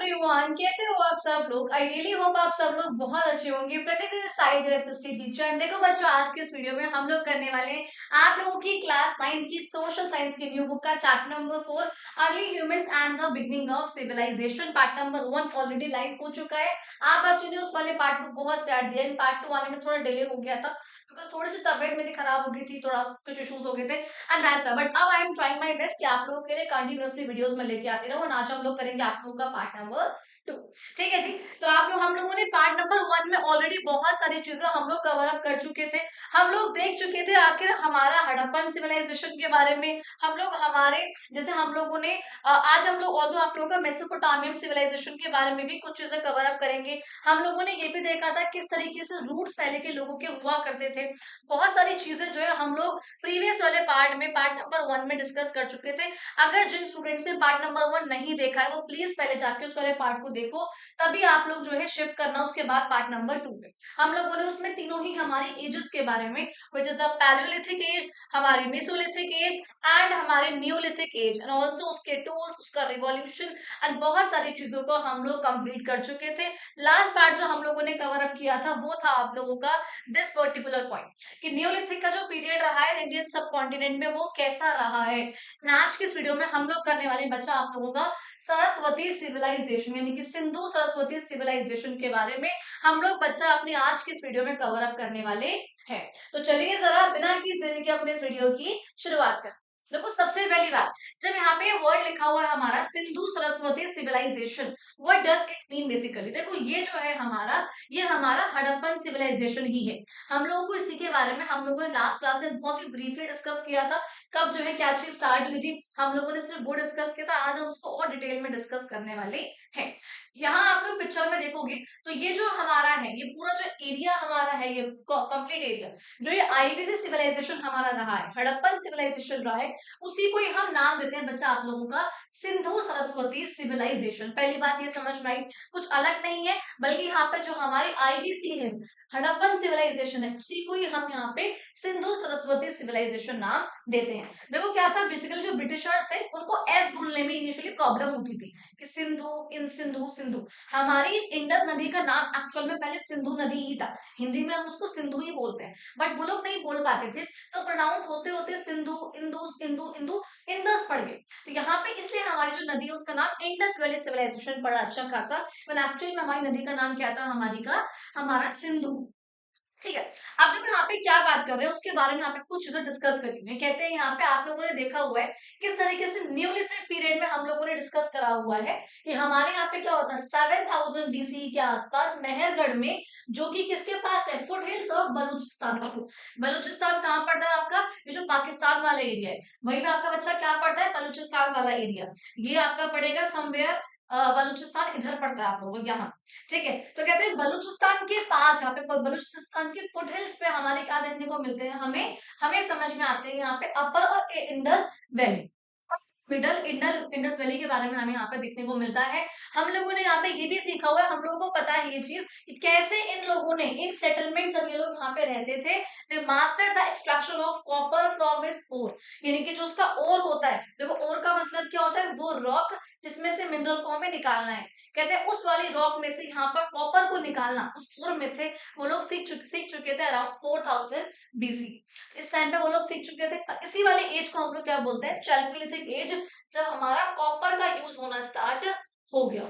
Everyone, कैसे हो आप सब लोग। आई रियली होप आप सब लोग बहुत अच्छे होंगे। प्रकृति साइड असिस्टेंट टीचर। देखो बच्चों, आज के इस वीडियो में हम लोग करने वाले हैं आप लोगों की क्लास 9 की सोशल साइंस की न्यू बुक का chapter number 4 early humans and the beginning of civilization. Part number 1 already live हो चुका है। आप बच्चों ने उस वाले पार्ट को बहुत प्यार दिया। इन पार्ट 2 आने में थोड़ा डिले हो गया था बिकॉज थोड़ी सी तबियत मेरी खराब हो गई थी, थोड़ा कुछ इश्यूज हो गए थे एंड दैट्स बट अब आई एम ट्राइंग माय बेस्ट कि आप लोगों के लिए कंटिन्यूअसली वीडियोस में लेके आती रहूं। आज हम लोग करेंगे आप लोगों का पार्ट नंबर 2। ठीक है जी। तो हम लोगों ने पार्ट नंबर 1 में ऑलरेडी बहुत सारी चीजें हम लोग कवर अप कर चुके थे। हम लोग देख चुके थे आखिर हमारा हड़प्पन सिविलाइजेशन के बारे में। हम लोग हमारे जैसे हम लोगों ने आज हम लोग ऑल्दो आप लोगों का मेसोपोटामियन सिविलाइजेशन के बारे में भी कुछ चीजें कवर अप करेंगे। हम लोगों ने ये भी देखा था किस तरीके से रूट्स पहले के लोगों के हुआ करते थे। बहुत सारी चीजें जो है हम लोग प्रीवियस वाले पार्ट में पार्ट नंबर 1 में डिस्कस कर चुके थे। अगर जिन स्टूडेंट्स ने पार्ट नंबर 1 नहीं देखा है वो प्लीज पहले जाके उस वाले पार्ट को देखो, तभी आप लोग जो है शिफ्ट करना उसके बाद पार्ट नंबर 2 में। हम लोगों ने उसमें तीनों ही हमारी एजेस के बारे में, which is the palaeolithic age, हमारी मेसोलिथिक एज एंड हमारे न्यूलिथिक एज एंड ऑल्सो उसके टूल्स, उसका रिवॉल्यूशन एंड बहुत सारी चीजों को हम लोग कंप्लीट कर चुके थे। लास्ट पार्ट जो हम लोगों ने कवर अप किया था वो था आप लोगों का दिस पर्टिकुलर पॉइंट कि न्यूलिथिक का जो पीरियड रहा है इंडियन सब कॉन्टिनेंट में वो कैसा रहा है। आज की इस वीडियो में हम लोग करने वाले बच्चा आप लोगों का सरस्वती सिविलाइजेशन यानी कि सिंधु सरस्वती सिविलाइजेशन के बारे में हम लोग बच्चा अपनी आज की इस वीडियो में कवर अप करने वाले हैं। तो चलिए जरा बिना किसी देरी के अपने इस वीडियो की शुरुआत करते हैं। देखो सबसे पहली बात, जब यहाँ पे वर्ड लिखा हुआ है हमारा Sindhu Saraswati civilization, what does it mean basically. देखो ये जो है ये हमारा हड़प्पन सिविलाइजेशन ही है। हम लोगों को इसी के बारे में हम लोगों ने लास्ट क्लास में बहुत ही ब्रीफली डिस्कस किया था। कब जो है क्या चीज स्टार्ट हुई थी हम लोगों ने सिर्फ वो डिस्कस किया था। आज हम उसको और डिटेल में डिस्कस करने वाले हैं। यहाँ आप लोग पिक्चर में देखोगे तो ये जो हमारा है, ये पूरा जो एरिया हमारा है, ये कंप्लीट एरिया जो ये आईबीसी सिविलाइजेशन हमारा रहा है, हड़प्पन सिविलाइजेशन रहा है, उसी को हम नाम देते हैं बच्चा आप लोगों का सिंधु सरस्वती सिविलाइजेशन। पहली बात ये समझ में आई, कुछ अलग नहीं है बल्कि यहाँ पे जो हमारी आईबीसी है, हड़प्पन सिविलाइजेशन है, उसी को ही हम यहाँ पे सिंधु सरस्वती सिविलाइजेशन नाम देते हैं। देखो क्या था, बेसिकली जो ब्रिटिशर्स थे उनको एस बोलने में इनिशियली प्रॉब्लम होती थी कि सिंधु इन सिंधु सिंधु। हमारी इस इंडस नदी का नाम एक्चुअल में पहले सिंधु नदी ही था। हिंदी में हम उसको सिंधु ही बोलते हैं बट वो लोग नहीं बोल पाते थे तो प्रोनाउंस होते होते सिंधु इंदु इंदु इंदु इंडस पड़ गए। तो यहाँ पे इसलिए हमारी जो नदी है उसका नाम इंडस वैली सिविलाइजेशन पड़ा अच्छा खासा। एक्चुअली में हमारी नदी का नाम क्या था, हमारा सिंधु। ठीक है। अब देखो यहाँ पे क्या बात कर रहे हैं उसके बारे में यहाँ पे कुछ चीजें डिस्कस करेंगे। कहते हैं यहाँ पे आप लोगों ने देखा हुआ है किस तरीके से न्यूलिथिक पीरियड में हम लोगों ने डिस्कस करा हुआ है कि हमारे यहाँ पे क्या होता है 7000 बीसी के आसपास मेहरगढ़ में, जो कि किसके पास है, फुट हिल्स ऑफ बलूचिस्तान का। बलूचिस्तान कहाँ पड़ता है आपका, ये जो पाकिस्तान वाला एरिया है वही पे आपका बच्चा क्या पड़ता है, बलूचिस्तान वाला एरिया। ये आपका पड़ेगा समवेयर, बलूचिस्तान इधर पड़ता है आप लोगों को यहाँ। ठीक है। तो कहते हैं बलूचिस्तान के पास यहाँ पे बलूचिस्तान के फुट हिल्स पे हमारे क्या देखने को मिलते हैं, हमें हमें समझ में आते हैं यहाँ पे अपर और Indus valley, middle Indus valley के बारे में हमें यहाँ पे देखने को मिलता है। हम लोगों ने यहाँ पे ये भी सीखा हुआ है, हम लोगों को पता है ये चीज कि कैसे इन लोगों ने इन सेटलमेंट जब ये लोग यहाँ पे रहते थे, they master the extraction of copper from his ore, यानी कि जो उसका ओर होता है। देखो ओर का मतलब क्या होता है, वो रॉक जिसमें से मिनरल को हमें निकालना है। कहते हैं उस वाली रॉक में से यहाँ पर कॉपर को निकालना, उस ओर में से वो लोग सीख चुके थे अराउंड 4000 बीसी। इस टाइम पे वो लोग सीख चुके थे। इसी वाले एज को हम लोग क्या बोलते हैं, चैल्कोलिथिक एज, जब हमारा कॉपर का यूज होना स्टार्ट हो गया।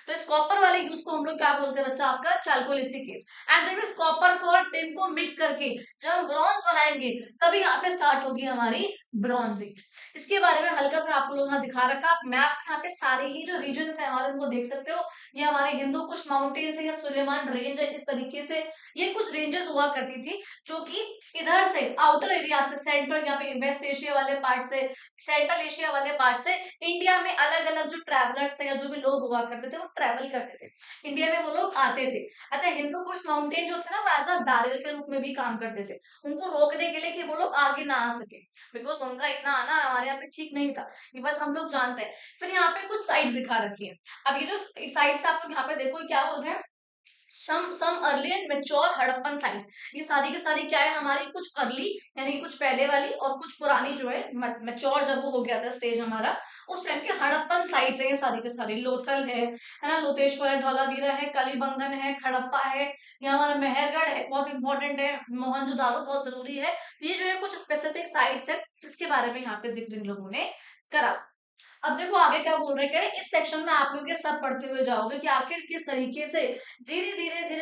तो इस कॉपर वाले यूज को हम लोग क्या बोलते हैं बच्चा, आपका चैल्कोलिथिक एज। एंड जब इस कॉपर को और टिन को मिक्स करके जब हम ब्रॉन्ज बनाएंगे तभी यहाँ पे स्टार्ट होगी हमारी ब्रॉन्ज एज। इसके बारे में हल्का सा आपको लोग यहाँ दिखा रखा, आप मैप यहाँ पे सारे ही जो रीजन है हमारे उनको देख सकते हो। ये हमारे हिंदू कुश माउंटेन्स है या सुलेमान रेंज है, इस तरीके से ये कुछ रेंजेस हुआ करती थी जो कि इधर से आउटर एरिया से, सेंट्रल यहाँ पे वेस्ट एशिया वाले पार्ट से, सेंट्रल एशिया वाले पार्ट से इंडिया में अलग अलग जो ट्रैवलर्स थे या जो भी लोग हुआ करते थे वो ट्रैवल करते थे, इंडिया में वो लोग आते थे। अच्छा, हिंदू कुश माउंटेन जो थे ना वो एज अ बैरियर के रूप में भी काम करते थे, उनको रोकने के लिए कि वो लोग आगे ना आ सके, बिकॉज उनका इतना आना हमारे यहाँ पे ठीक नहीं था, ये बात हम लोग जानते हैं। फिर यहाँ पे कुछ साइट्स दिखा रखी है। अब ये जो साइट्स आप लोग यहाँ पे देखो क्या बोल रहे हैं, some early and mature Harappan sites, ये सारी की सारी क्या है हमारी, कुछ अर्ली यानी कि कुछ पहले वाली और कुछ पुरानी जो है मेच्योर जब वो हो गया था स्टेज हमारा, उस टाइम के हड़प्पन साइट्स है ये सारी के सारी। लोथल है ना, लोथेश्वर है, धौलावीरा है, कलीबंगन है, खड़प्पा है, ये हमारा मेहरगढ़ है, बहुत इंपॉर्टेंट है, मोहनजोदारो बहुत जरूरी है। तो ये जो है कुछ स्पेसिफिक साइट्स है जिसके बारे में यहाँ पे जिक्र इन लोगों ने करा। अब देखो आगे क्या बोल रहे हैं, इस सेक्शन में आप लोग ये सब पढ़ते हुए जाओगे कि आखिर किस तरीके से धीरे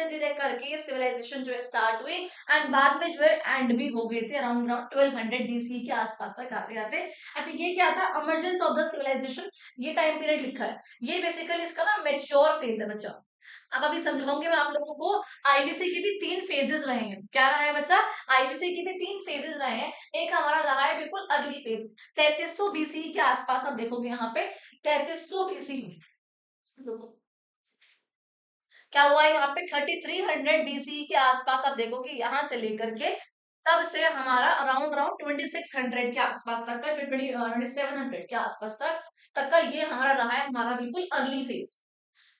धीरे करके ये सिविलाइजेशन जो है स्टार्ट हुई, एंड बाद में जो है एंड भी हो गए थे अराउंड 1200 BC के आसपास तक आते आते। ऐसे ये क्या था, इमर्जेंस ऑफ द सिविलाइजेशन, ये टाइम पीरियड लिखा है, ये बेसिकली इसका ना मेच्योर फेज है बच्चा। अब अभी समझाऊंगी मैं आप लोगों को, आईबीसी के भी 3 फेजेस रहे हैं। क्या रहा है बच्चा, आईबीसी के भी 3 फेजेस रहे हैं। एक हमारा रहा है बिल्कुल अर्ली फेज, 3300 BC के आसपास, आप देखोगे यहाँ पे 3300 BC। क्या हुआ यहाँ पे 3300 BC के आसपास, आप देखोगे यहाँ से लेकर के तब से हमारा अराउंड अराउंड 2600 के आसपास तक का, 2700 के आसपास तक का ये हमारा रहा है, हमारा बिल्कुल अर्ली फेज।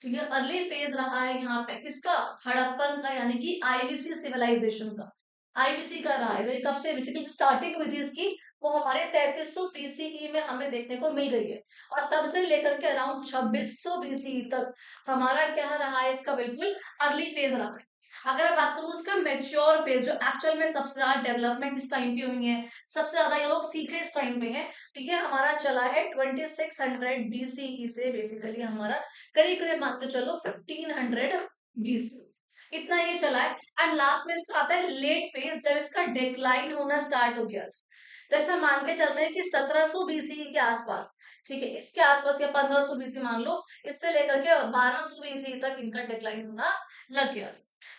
तो ये अर्ली फेज रहा है यहाँ पे किसका, हड़प्पन का, यानी कि आईबीसी सिविलाइजेशन का। आईबीसी का रहा है, कब से बेसिकली स्टार्टिंग हुई थी इसकी, वो हमारे 3300 BCE में हमें देखने को मिल गई है, और तब से लेकर के अराउंड 2600 BCE तक हमारा क्या रहा है, इसका बिल्कुल अर्ली फेज रहा है। अगर मैं बात करूँ उसका मेच्योर फेज, जो एक्चुअल में सबसे ज्यादा डेवलपमेंट इस टाइम पे हुई है, सबसे ज्यादा ये लोग सीखे इस टाइम पे है, तो ये हमारा चला है 2600 BCE से बेसिकली हमारा करीब करीब मान के चलो 1500 BC, इतना ये चला है। एंड लास्ट में इसका आता है लेट फेज, जब इसका डिक्लाइन होना स्टार्ट हो गया। तो ऐसा मान के चलते हैं कि 1700 BC के आसपास, ठीक है, इसके आसपास या 1500 BC मान लो, इससे लेकर के 1200 BC तक इनका डिक्लाइन होना लग गया।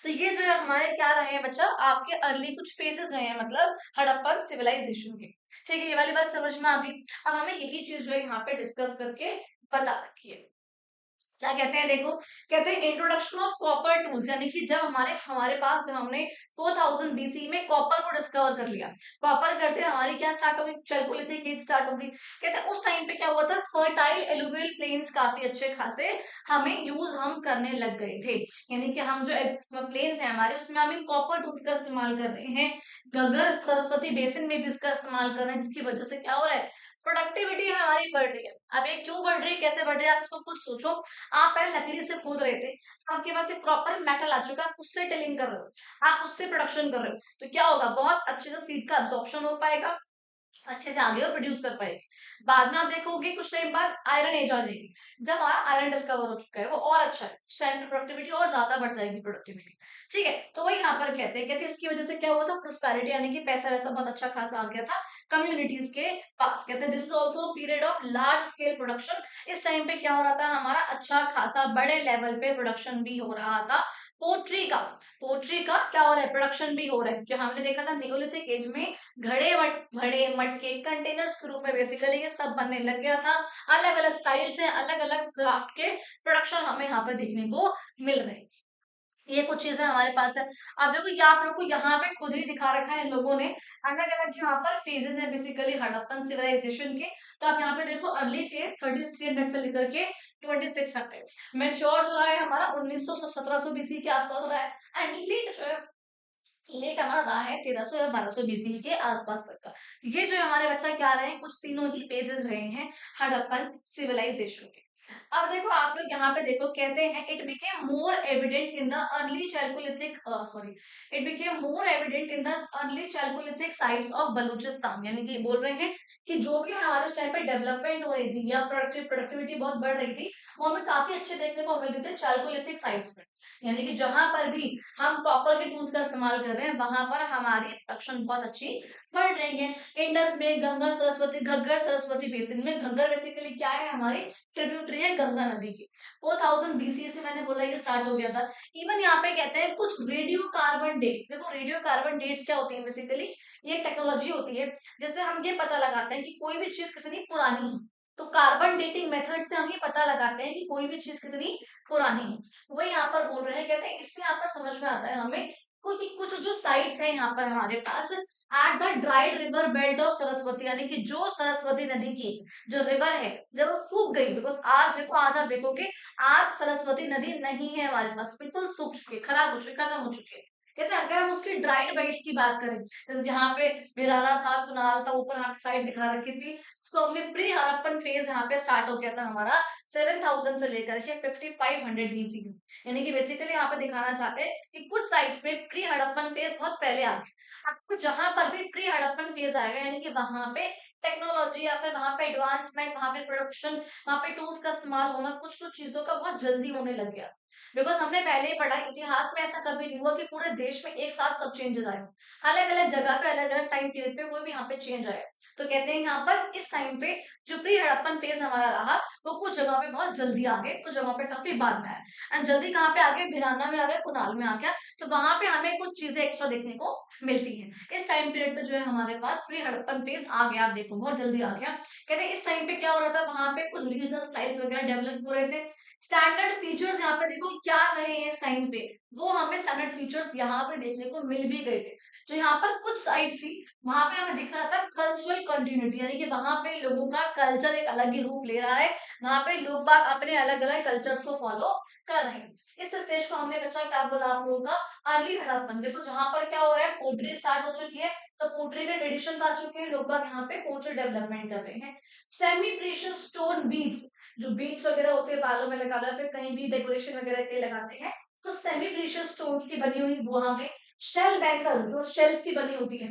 तो ये जो है हमारे क्या रहे हैं बच्चा, आपके अर्ली कुछ फेजेस रहे हैं, मतलब हड़प्पन सिविलाइजेशन के। ठीक है, ये वाली बात समझ में आ गई। अब हमें यही चीज जो है यहाँ पे डिस्कस करके बता रखी है। क्या कहते हैं देखो, कहते हैं इंट्रोडक्शन ऑफ कॉपर टूल्स, यानी कि जब हमारे हमारे पास, जब हमने 4000 BC में कॉपर को डिस्कवर कर लिया, कॉपर करते हमारी क्या स्टार्ट होगी, चैल्कोलिथिक एज स्टार्ट होगी। कहते हैं उस टाइम पे क्या हुआ था, फर्टाइल एलुवियल प्लेन्स काफी अच्छे खासे हमें यूज हम करने लग गए थे, यानी कि हम जो प्लेन्स है हमारे उसमें हम कॉपर टूल्स का इस्तेमाल कर रहे हैं। गगर सरस्वती बेसिन में भी इसका इस्तेमाल कर रहे हैं, जिसकी वजह से क्या हो रहा है, प्रोडक्टिविटी हमारी बढ़ रही है। अब ये क्यों बढ़ रही है, कैसे बढ़ रही है, आप इसको खुद सोचो। आप पहले लकड़ी से खोद रहे थे, आपके पास एक प्रॉपर मेटल आ चुका है, आप उससे टिलिंग कर रहे हो, आप उससे प्रोडक्शन कर रहे हो, तो क्या होगा, बहुत अच्छे से सीड का अब्जॉर्प्शन हो पाएगा, अच्छे से आगे वो प्रोड्यूस कर पाएगी। बाद में आप देखोगे कुछ टाइम बाद आयरन एज आ जाएगी, जब हमारा आयरन डिस्कवर हो चुका है वो और अच्छा है, उस टाइम प्रोडक्टिविटी और ज्यादा बढ़ जाएगी प्रोडक्टिविटी। ठीक है, तो वही यहाँ पर कहते हैं इसकी वजह से क्या हुआ था, प्रोस्पेरिटी यानी कि पैसा वैसा बहुत अच्छा खासा आ गया था कम्युनिटीज के पास। कहते हैं this is also period of large scale production, इस टाइम पे क्या हो रहा था, हमारा अच्छा खासा बड़े लेवल पे प्रोडक्शन भी हो रहा था। पोट्री का, पोट्री का क्या हो रहा है, प्रोडक्शन भी हो रहा है, जो हमने देखा था नियोलिथिक एज में घड़े मटके कंटेनर्स के रूप में बेसिकली ये सब बनने लग गया था। अलग अलग स्टाइल से अलग अलग क्राफ्ट के प्रोडक्शन हमें यहाँ पे देखने को मिल रहे हैं। ये कुछ चीजें हमारे पास है। अब देखो ये आप लोग को यहाँ पे खुद ही दिखा रखा है इन लोगों ने, अलग अलग जो यहाँ पर फेजेस है बेसिकली हड़प्पन सिविलाइजेशन के। तो आप यहाँ पे देखो अर्ली फेज 3300 से लेकर के 2600, मेच्योर जो रहा है हमारा 1900 से 1700 BC के आसपास रहा है, एंड लेट जो है, लेट हमारा रहा है 1300 या 1200 BC के आसपास तक का। ये जो हमारे बच्चा क्या रहे हैं, कुछ तीनों ही फेजेस रहे हैं हड़प्पन सिविलाइजेशन के। अब देखो आप लोग यहाँ पे देखो, कहते हैं it became more evident in the early Chalcolithic, sorry, it became more evident in the early Chalcolithic sites of Balochistan, यानी कि बोल रहे हैं कि जो भी हमारे उस टाइम पे डेवलपमेंट हो रही थी या प्रोडक्टिविटी बहुत बढ़ रही थी, वो हमें काफी अच्छे देखने को मिल रहे थे चैल्कोलिथिक साइट्स में, यानी कि जहां पर भी हम कॉपर के टूल्स का इस्तेमाल कर रहे हैं वहां पर हमारी प्रोडक्शन बहुत अच्छी बढ़ रही है। इंडस में गंगा सरस्वती, घग्गर सरस्वती बेसिन में, घग्गर बेसिकली क्या है, हमारी ट्रिब्यूटरी है गंगा नदी की। 4000 BC से मैंने बोला ये स्टार्ट हो गया था। इवन यहाँ पे कहते हैं कुछ रेडियो कार्बन डेट्स, देखो रेडियो कार्बन डेट्स क्या होती है बेसिकली, ये टेक्नोलॉजी होती है जैसे हम ये पता लगाते हैं कि कोई भी चीज कितनी पुरानी है, तो कार्बन डेटिंग मेथड से हम ये पता लगाते हैं कि कोई भी चीज कितनी पुरानी है। वही यहाँ पर बोल रहे हैं, कहते हैं इससे यहाँ पर समझ में आता है हमें कुछ कुछ जो साइट्स है यहाँ पर हमारे पास at the dried river belt of Saraswati, यानी कि जो सरस्वती नदी की जो रिवर है जब वो सूख गई, बिकॉज आज देखो, आज आप देखोगे आज सरस्वती नदी नहीं है हमारे पास, बिल्कुल सूख चुकी है, खराब हो चुकी, खत्म हो चुकी है। कहते हैं अगर हम उसकी ड्राइड बेल्ट की बात करें, जैसे जहाँ पे भिराना था, कुनाल था, ऊपर हाथ साइड दिखा रखी थी, उसको हमने प्री हड़प्पन फेज यहाँ पे स्टार्ट हो गया था हमारा 7000 से लेकर के 5500 बीसी, यानी कि बेसिकली यहाँ पे दिखाना चाहते हैं कि कुछ साइट्स पे प्री हड़प्पन फेज बहुत पहले आ गया। आपको जहां पर भी प्री हड़प्पन फेज आएगा, यानी कि वहां पे टेक्नोलॉजी या फिर वहां पे एडवांसमेंट, वहां पे प्रोडक्शन, वहां पे टूल्स का इस्तेमाल होना कुछ कुछ चीजों का बहुत जल्दी होने लग गया। बिकॉज हमने पहले ही पढ़ा इतिहास में ऐसा कभी नहीं हुआ कि पूरे देश में एक साथ सब चेंजेस आए, अलग अलग जगह पे अलग अलग टाइम पीरियड पे कोई भी यहाँ पे चेंज आया। तो कहते हैं यहाँ पर इस टाइम पे जो प्री हड़प्पन फेज हमारा रहा वो कुछ जगहों पे बहुत जल्दी आ गए, कुछ जगहों पे काफी बाद में आया। एंड जल्दी कहाँ पे आ गए, भिराना में आ गया, कुनाल में आ गया। तो वहां पे हमें कुछ चीजें एक्स्ट्रा देखने को मिलती है। इस टाइम पीरियड पे जो है हमारे पास प्री हड़प्पन फेज आ गया, आप देखो बहुत जल्दी आ गया। कहते हैं इस टाइम पे क्या हो रहा था, वहां पे कुछ रीजनल स्टाइल्स वगैरह डेवलप हो रहे थे। स्टैंडर्ड फीचर्स यहाँ पे देखो क्या रहे हैं इस टाइम पे, वो हमें स्टैंडर्ड फीचर्स यहाँ पे देखने को मिल भी गए थे। जो यहाँ पर कुछ साइट्स थी वहां पे हमें दिख रहा था कल्चरल कंटिन्यूटी, यानी कि वहां पे लोगों का कल्चर एक अलग ही रूप ले रहा है, वहां पे लोग बाग अपने अलग अलग कल्चर्स को फॉलो कर रहे हैं। इस स्टेज को हमने बच्चा क्या बोला आप लोगों का, अर्ली हड़प्पन। देखो जहां पर क्या हो रहा है, पोट्री स्टार्ट हो चुकी है, तो पोट्री के ट्रेडिशन आ चुके हैं, लोग बाग यहाँ पे पोट्री डेवलपमेंट कर रहे हैं। सेमी प्रीशियस स्टोन बीड्स, जो बीड्स वगैरह होते हैं बालों में लगा लो या फिर कहीं भी डेकोरेशन वगैरह के लिए लगाते हैं, तो सेमी प्रीशियस स्टोन्स की बनी हुई वहां पे शेल बैंगल, जो शेल्स की बनी होती है,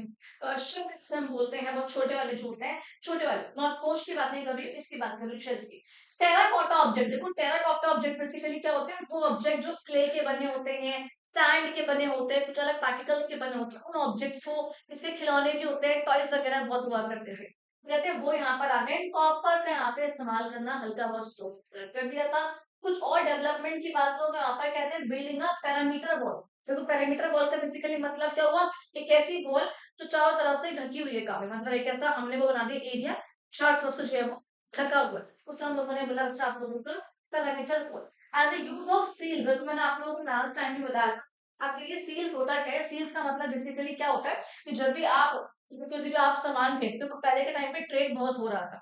शेल हम बोलते हैं, बहुत छोटे वाले जो होते हैं, छोटे वाले, नॉट कोश की बात नहीं कर रही, इसकी बात कर रही हूँ, शेल्स की। टेराकोटा ऑब्जेक्ट, देखो टेराकोटा ऑब्जेक्ट बेसिकली क्या होते हैं, वो ऑब्जेक्ट जो क्ले के बने होते हैं, सैंड के बने होते हैं, कुछ अलग पार्टिकल्स के बने होते हैं, उन ऑब्जेक्ट्स को, इसके खिलौने भी होते हैं, टॉयज वगैरह बहुत हुआ करते थे, कहते हैं वो यहाँ पर आ गए। कॉपर का यहाँ पे इस्तेमाल करना हल्का बहुत सोफिस्टिकेट कर दिया था। कुछ और डेवलपमेंट की बात करो तो यहाँ पर कहते हैं बिल्डिंग अ पैरामीटर वॉल। देखो पैरामीटर वॉल का बेसिकली मतलब क्या हुआ, एक ऐसी वॉल जो चारों तरफ से ढकी हुई है, काफी मतलब एक ऐसा हमने वो बना दिया एरिया, चारों तरफ से जो है वो ढका हुआ है, उसे हम लोगों ने बोला अच्छा आप लोगों का parameter wall. As a use of seals, तो मैंने आप लोगों को लास्ट टाइम भी बताया था। आखिर ये सील्स होता क्या है, सील्स का मतलब बेसिकली क्या होता है कि जब भी आप किसी भी आप सामान भेजते हो, तो पहले के टाइम पे ट्रेड बहुत हो रहा था,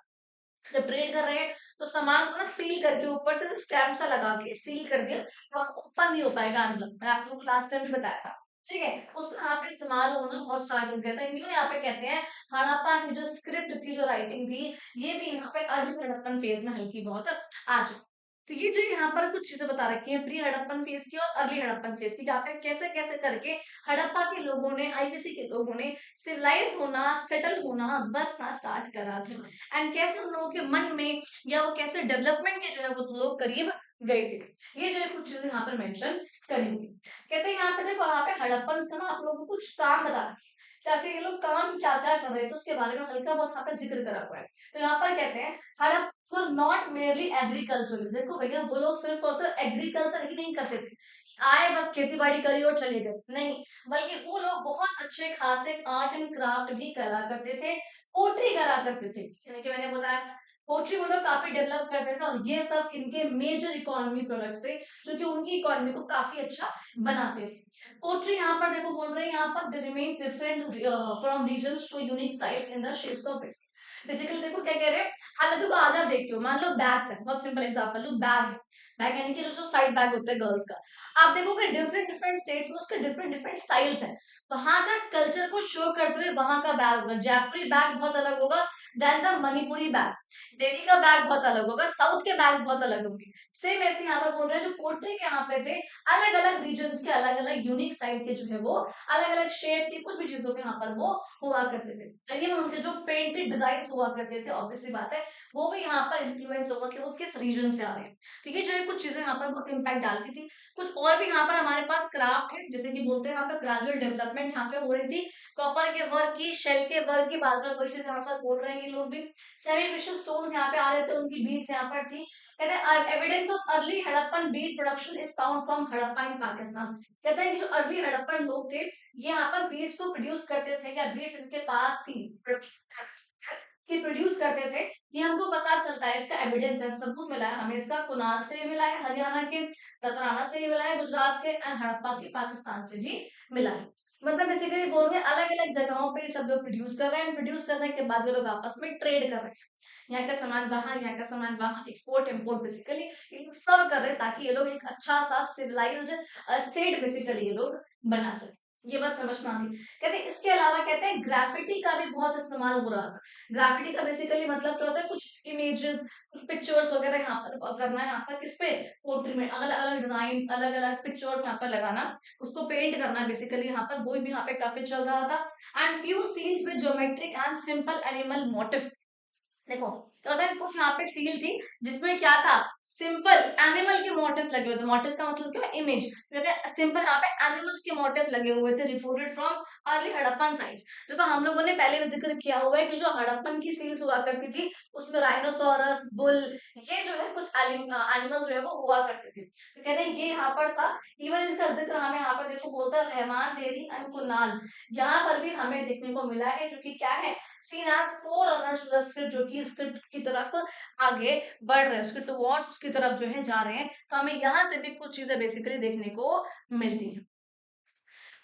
जब ट्रेड कर रहे हैं तो सामान को ना सील करके ऊपर से स्टैम्प सा लगा के सील कर दिया, तो आपको ओपन नहीं हो पाएगा अंदर, मैंने आप लोगों को लास्ट टाइम भी बताया था। ठीक है, उसका यहाँ पे इस्तेमाल होना बहुत स्टार्ट हो गया था, इन्हीं यहाँ पे कहते हैं हड़प्पा की जो स्क्रिप्ट थी, जो राइटिंग थी, ये भी यहाँ पे अर्ली हड़प्पन फेज में हल्की बहुत आ चुकी। तो ये जो यहाँ पर कुछ चीजें बता रखी हैं प्री हड़प्पन फेज की और अर्ली हड़प्पन फेज की, आखिर कैसे कैसे करके हड़प्पा के लोगों ने, आईबीसी के लोगों ने सिविलाइज होना, सेटल होना, बसना स्टार्ट करा था, एंड कैसे उन लोगों के मन में या वो कैसे डेवलपमेंट के जो है वो लोग करीब गए थे। ये जो है कुछ चीजें यहाँ पर मेंशन करी हुई। कहते हैं यहाँ पे देखो, यहाँ पे हड़प्पन का ना आप लोगों को कुछ काम बता रखे हैं, ताकि ये लोग काम क्या क्या कर रहे थे उसके बारे में हल्का बहुत यहाँ पे जिक्र करा हुआ है। तो यहाँ पर कहते हैं हड़प्पा नॉट मेरली एग्रीकल्चर, देखो भैया वो लोग सिर्फ और सिर्फ एग्रीकल्चर ही नहीं करते थे, आए बस खेती बाड़ी करी और चले गए, नहीं, बल्कि वो लोग बहुत अच्छे खासे आर्ट एंड क्राफ्ट भी करा करते थे, पोट्री करा करते थे, यानी कि मैंने बताया पोट्री वो लोग काफी डेवलप करते थे, और ये सब इनके मेजर इकोनॉमी प्रोडक्ट्स थे जो कि उनकी इकोनॉमी को काफी अच्छा बनाते थे। पोट्री यहाँ पर देखो बोल रहे हैं, यहाँ पर they remains different from regions to unique size in the shapes of biscuits. Basically देखो क्या कह रहे हैं, हालांकि देखो आज आप देखते हो, मान लो बैग्स है, बहुत सिंपल एग्जांपल लो, बैग है, बैग यानी कि जो साइड बैग होता है गर्ल्स का, आप देखोगे डिफरेंट डिफरेंट स्टेट्स में उसके डिफरेंट डिफरेंट स्टाइल्स हैं, वहां का कल्चर को शो करते हुए वहां का बैग होगा, जयपुरी बैग बहुत अलग होगा then the Manipuri bag, Delhi का बैग बहुत अलग होगा, साउथ के बैग्स बहुत अलग होंगे। सेम ऐसे यहाँ पर बोल रहे हैं जो पोर्ट्री के यहाँ पे थे, अलग अलग रीजन के अलग अलग यूनिक स्टाइल के जो है वो अलग अलग शेप की कुछ भी चीजों के यहाँ पर वो हुआ करते थे, यानी उनके जो पेंटेड डिजाइन हुआ करते थे, ऑब्वियसली बात है वो भी यहाँ पर इन्फ्लुएंस होगा कि वो किस रीजन से आ रहे हैं। तो ये जो है कुछ चीजें यहाँ पर बहुत इम्पैक्ट डालती थी। कुछ और भी यहाँ पर हमारे पास क्राफ्ट है, जैसे कि बोलते हैं यहाँ पर ग्रेजुअल डेवलपमेंट यहाँ पे हो रही थी, कॉपर के वर्क की, शेल के वर्क की, बार बार कोई चीज यहाँ पर बोल रहे हैं ये लोग भी, सेमी प्रेशियस स्टोन्स यहाँ पे आ रहे थे, उनकी बीड्स यहाँ पर थी। कहते हैं evidence of early Harappan bead production is found from Harappa in Pakistan. कहते हैं कि जो अर्ली हड़प्पन लोग थे ये यहाँ पर बीड्स को प्रोड्यूस करते थे, या बीड्स इनके पास थी कि प्रोड्यूस करते थे, ये हमको पता चलता है, इसका एविडेंस है, सबूत मिला है हमें इसका, कुनाल से मिला है, हरियाणा के रतराना से मिला है, गुजरात के, एंड हड़प्पा के पाकिस्तान से भी मिला है। मतलब बेसिकली बोल रहे हैं अलग-अलग जगहों पे सब लोग प्रोड्यूस कर रहे हैं, प्रोड्यूस करने के बाद ये लोग आपस में ट्रेड कर रहे हैं। यहाँ का सामान वहाँ, यहाँ का सामान वहाँ, एक्सपोर्ट इम्पोर्ट बेसिकली ये लोग सब कर रहे हैं ताकि ये लोग एक अच्छा सा सिविलाइज्ड स्टेट बेसिकली ये लोग बना सके। ये बात समझ में आ गई। कहते हैं इसके अलावा कहते हैं ग्राफिटी का भी बहुत इस्तेमाल हो रहा था। ग्राफिटी का बेसिकली मतलब क्या होता है, कुछ इमेजेस, कुछ पिक्चर्स वगैरह यहाँ पर करना है, यहाँ पर किस पे, पोर्ट्री में अलग अलग डिजाइन, अलग अलग पिक्चर्स यहाँ पर लगाना, उसको पेंट करना बेसिकली यहाँ पर, वो भी यहाँ पे काफी चल रहा था। And few scenes with geometric and simple animal motive. देखो क्या होता है, कुछ यहाँ पे सील थी जिसमें क्या था, सिंपल एनिमल के मोटिव लगे हुए थे। मोटिव का मतलब क्या, इमेज। कहते हैं सिंपल यहाँ पे एनिमल्स के मोटिव लगे हुए थे, reported from early Harappan sites. देखो हम लोगों ने पहले भी जिक्र किया हुआ है कि जो हड़प्पन की सील्स हुआ करती थी उसमें राइनोसोरस, बुल, ये जो है कुछ एनिमल्स जो है वो हुआ करते थे। तो कहते हैं ये यहाँ पर था। इवन इसका जिक्र हमें यहाँ पर देखो बोलता है रहमान देरी एंड कुनाल, यहाँ पर भी हमें देखने को मिला है, जो कि क्या है, seen as forerunners to the script, जो कि स्क्रिप्ट की तरफ आगे बढ़ रहे हैं, उसके टुवर्ड्स उसकी तरफ जो है जा रहे हैं। तो हमें यहाँ से भी कुछ चीजें बेसिकली देखने को मिलती हैं।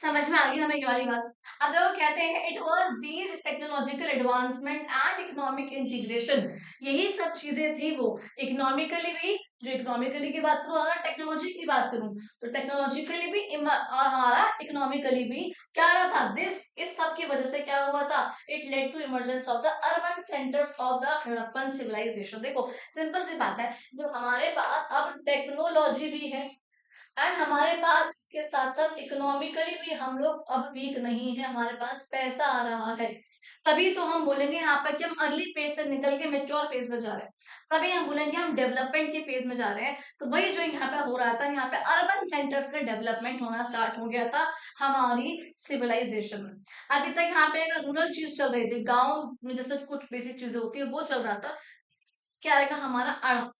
समझ में आ गई हमें ये वाली बात। अब देखो कहते हैं it was these technological advancement and economic integration, यही सब चीजें थी वो इकोनॉमिकली भी, जो इकोनॉमिकली की बात करूं, अगर टेक्नोलॉजी की बात करूं तो टेक्नोलॉजिकली भी और हमारा इकोनॉमिकली भी क्या रहा था, दिस इस सब की वजह से क्या हुआ था, it led to emergence of the urban centres of the Harappan civilization. देखो सिंपल सी बात है, जो हमारे पास अब टेक्नोलॉजी भी है एंड हमारे पास इसके साथ साथ इकोनॉमिकली भी हम लोग अब वीक नहीं है, हमारे पास पैसा आ रहा है, तभी तो हम बोलेंगे यहाँ पर कि हम अर्ली फेज से निकल के मेच्योर फेज में जा रहे हैं, तभी हम बोलेंगे हम डेवलपमेंट के फेज में जा रहे हैं। तो वही जो यहाँ पे हो रहा था, यहाँ पे अर्बन सेंटर्स का डेवलपमेंट होना स्टार्ट हो गया था हमारी सिविलाइजेशन में। अभी तक यहाँ पे अगर रूरल चीज चल रही थी, गाँव में जैसे कुछ बेसिक चीजें होती है वो चल रहा था, क्या आएगा हमारा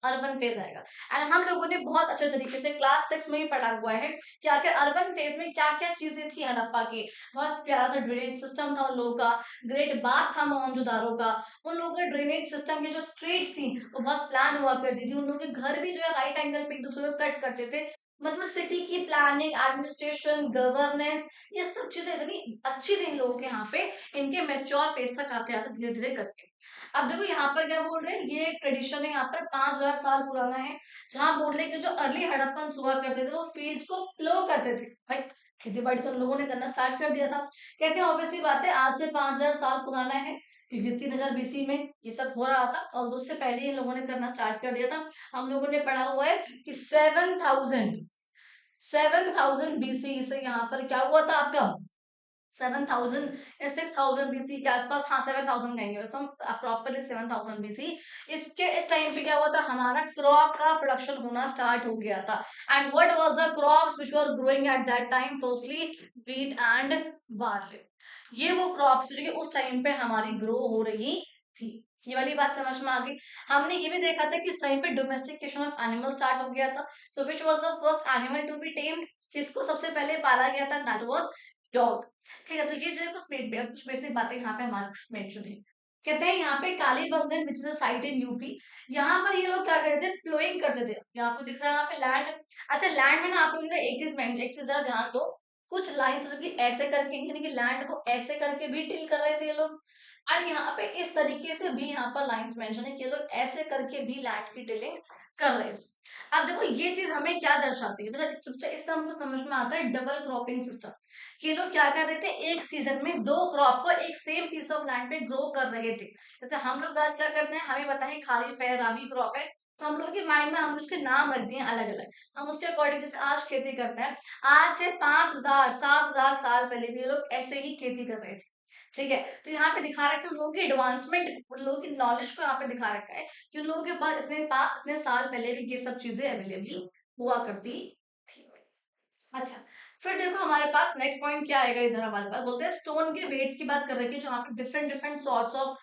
अर्बन फेज आएगा। एंड हम लोगों ने बहुत अच्छे तरीके से क्लास 6 में ही पढ़ा हुआ है कि आखिर अर्बन फेज में क्या क्या चीजें थी हड़प्पा की। बहुत प्यारा सा ड्रेनेज सिस्टम था उन लोगों का, ग्रेट बाथ था मोहनजोदारो का, उन लोगों के ड्रेनेज सिस्टम की जो स्ट्रीट्स थी वो बहुत प्लान हुआ करती थी, उन लोगों के घर भी जो है राइट एंगल पे एक दूसरे को कट करते थे। मतलब सिटी की प्लानिंग, एडमिनिस्ट्रेशन, गवर्नेंस, ये सब चीजें इतनी अच्छी थी इन लोगों के यहाँ पे, इनके मेच्योर फेज तक आते आते धीरे धीरे करके। अब देखो यहाँ पर क्या बोल रहे हैं, ये एक ट्रेडिशन है यहाँ पर 5000 साल पुराना है, जहाँ बोल रहे हैं कि जो अर्ली हड़प्पन हुआ करते थे वो फील्ड्स को प्लो करते थे। भाई खेती बाड़ी तो उन लोगों ने करना स्टार्ट कर दिया था। कहते हैं ऑब्वियसली बात है आज से 5000 साल पुराना है, क्योंकि 3000 बीसी में ये सब हो रहा था और उससे पहले इन लोगों ने करना स्टार्ट कर दिया था। हम लोगों ने पढ़ा हुआ है कि 7000 बीसी से यहाँ पर क्या हुआ था आपका, 7000 या 6000 बीसी के आसपास, हाँ 7000 कहेंगे वैसे, हम प्रॉपरली 7000 बीसी। इसके इस टाइम पे क्या हुआ था, हमारा क्रॉप का प्रोडक्शन होना स्टार्ट हो गया था। And what was the crops which were growing at that time, firstly wheat and barley. ये वो क्रॉप्स जो कि उस टाइम पे हमारी ग्रो हो रही थी। ये वाली बात समझ में आ गई। हमने ये भी देखा था कि इस टाइम पे डोमेस्टिकेशन ऑफ एनिमल स्टार्ट हो गया था। So which was the first animal to be tamed, किसको सबसे पहले पाला गया था, दैट वाज डॉग। ठीक है, तो ये जो है कुछ बेसिक बातें यहाँ पे हमारे पास मेंशन है। कहते हैं यहाँ पे Kalibangan which is a site in UP, यहाँ पर ये लोग क्या करते थे, प्लोइंग करते थे। ये आपको दिख रहा है यहाँ पे लैंड। अच्छा लैंड में ना आप लोगों ने एक चीज जरा ध्यान दो, कुछ लाइन्स की ऐसे करके, यानी कि लैंड को ऐसे करके भी टिल कर रहे थे ये लोग, और यहाँ पे इस तरीके से भी यहाँ पर लाइन्स मेंशन है कि ये लोग ऐसे करके भी लैंड की टिलिंग कर रहे थे। अब देखो ये चीज हमें क्या दर्शाती है, मतलब सबसे इससे हमको समझ में आता है डबल क्रॉपिंग सिस्टम। ये लोग क्या कर रहे थे, एक सीजन में दो क्रॉप को एक सेम पीस ऑफ लैंड पे ग्रो कर रहे थे। जैसे हम लोग आज क्या करते हैं, हमें पता है खारिफ है, राबी क्रॉप है, तो हम लोग के माइंड में हम उसके नाम रख दिए अलग अलग, हम उसके अकॉर्डिंग जैसे आज खेती करते हैं, आज से 5000 7000 साल पहले भी ये लोग ऐसे ही खेती कर रहे थे। ठीक है, तो यहाँ पे दिखा रखा है उन लोगों की एडवांसमेंट, उन लोगों की नॉलेज को यहाँ पे दिखा रखा है कि उन लोगों के पास इतने साल पहले भी ये सब चीजें अवेलेबल हुआ करती थी। अच्छा, फिर देखो हमारे पास नेक्स्ट पॉइंट क्या आएगा, इधर हमारे पास बोलते हैं स्टोन के वेट्स की बात कर रहे हैं, जो यहाँ पे डिफरेंट डिफरेंट सॉर्ट ऑफ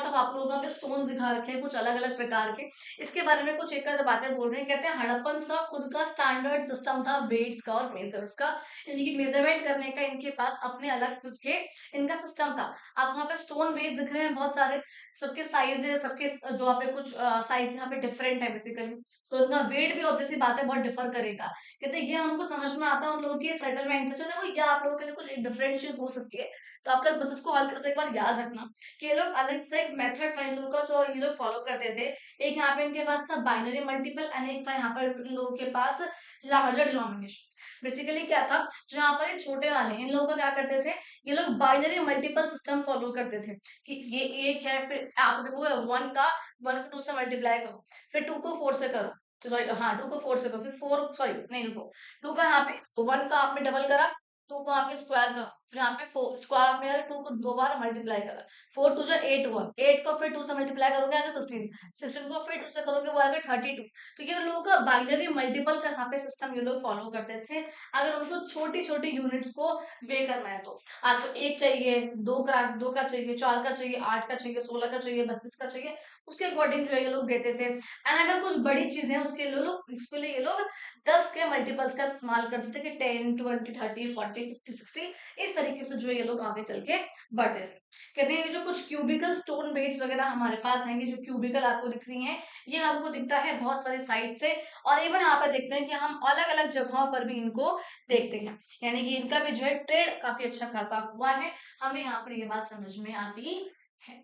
आप लोगों को यहाँ पे स्टोन्स दिखा रखे हैं, कुछ अलग अलग प्रकार के। इसके बारे में कुछ एक आध बातें बोल रहे हैं। कहते हैं हड़प्पन का खुद का स्टैंडर्ड सिस्टम था वेट्स का और मेजर्स का, यानी कि मेजरमेंट करने का इनके पास अपने अलग खुद के इनका सिस्टम था। आप वहाँ पे स्टोन वेट दिख रहे हैं बहुत सारे, सबके साइज है, सबके जो यहाँ पे कुछ साइज यहाँ पे डिफरेंट है बेसिकली, तो उनका वेट भी ऑब्वियसली बात है बहुत डिफर करेगा। कहते हैं ये हमको समझ में आता है उन लोगों की सेटलमेंट से, देखो ये आप लोगों के लिए कुछ एक डिफरेंट चीज हो सकती है, तो आप लोग बस इसको हल्का से एक बार याद रखना कि ये लोग अलग से एक मेथड था इन लोगों का जो ये लोग फॉलो करते थे। एक यहाँ पे इनके पास था बाइनरी मल्टीपल एंड एक था यहाँ पर इन लोगों के पास लार्जर डिनोमिनेशन। बेसिकली क्या था, जो यहाँ पर ये छोटे वाले इन लोगों को क्या करते थे, ये लोग बाइनरी मल्टीपल सिस्टम फॉलो करते थे कि ये एक है, फिर आप देखोगे वन का वन को टू से मल्टीप्लाई करो, फिर टू को फोर से करो, तो सॉरी हाँ टू को फोर से करो, फिर फोर सॉरी नहीं रुको, टू का यहाँ पे वन का आपने डबल करा, टू को आपने स्क्वायर करा, फिर यहाँ पे फोर स्क्वायर आपने टू को दो बार मल्टीप्लाई करा, फोर टू जो एट हुआ, एट को फिर टू से मल्टीप्लाई करोगे आगे सिक्सटीन, सिक्सटीन को फिर टू से करोगे वो आगे 32। तो ये लोगों का बाइनरी मल्टीपल का यहाँ पे सिस्टम ये लोग फॉलो करते थे, अगर उनको छोटी छोटी यूनिट्स को वे करना है तो आपको एक चाहिए, दो का चाहिए, चार का चाहिए, आठ का चाहिए, 16 का चाहिए, 32 का चाहिए, उसके अकॉर्डिंग जो है ये लोग देते थे। एंड अगर कुछ बड़ी चीजें हैं उसके लिए लोग इसके लिए ये लोग 10 के मल्टीपल्स का इस्तेमाल करते थे कि 10 20 30 40 50 60, इस तरीके से जो ये लोग आगे चल के बढ़ते थे। कहते हैं ये जो कुछ क्यूबिकल स्टोन बेड्स वगैरह हमारे पास हैं, ये जो क्यूबिकल आपको दिख रही हैं, ये हमको दिखता है बहुत सारे साइड से, और इवन यहाँ पर देखते हैं कि हम अलग अलग जगहों पर भी इनको देखते हैं, यानी कि इनका भी जो है ट्रेड काफी अच्छा खासा हुआ है, हमें यहाँ पर ये बात समझ में आती है।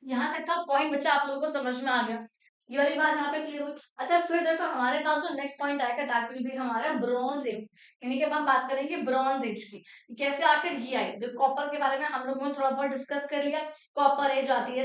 यहाँ तक का पॉइंट बच्चा आप लोगों को समझ में आ गया, ये वाली बात यहाँ पे क्लियर हुई। अच्छा फिर देखो हमारे पास जो नेक्स्ट पॉइंट आएगा दैट विल बी हमारा ब्रॉन्ज एज, यानी कि अब हम बात करेंगे ब्रॉन्ज एज की, कैसे आखिर ये आई। देखो कॉपर के बारे में हम लोगों ने थोड़ा बहुत डिस्कस कर लिया, कॉपर एज आती है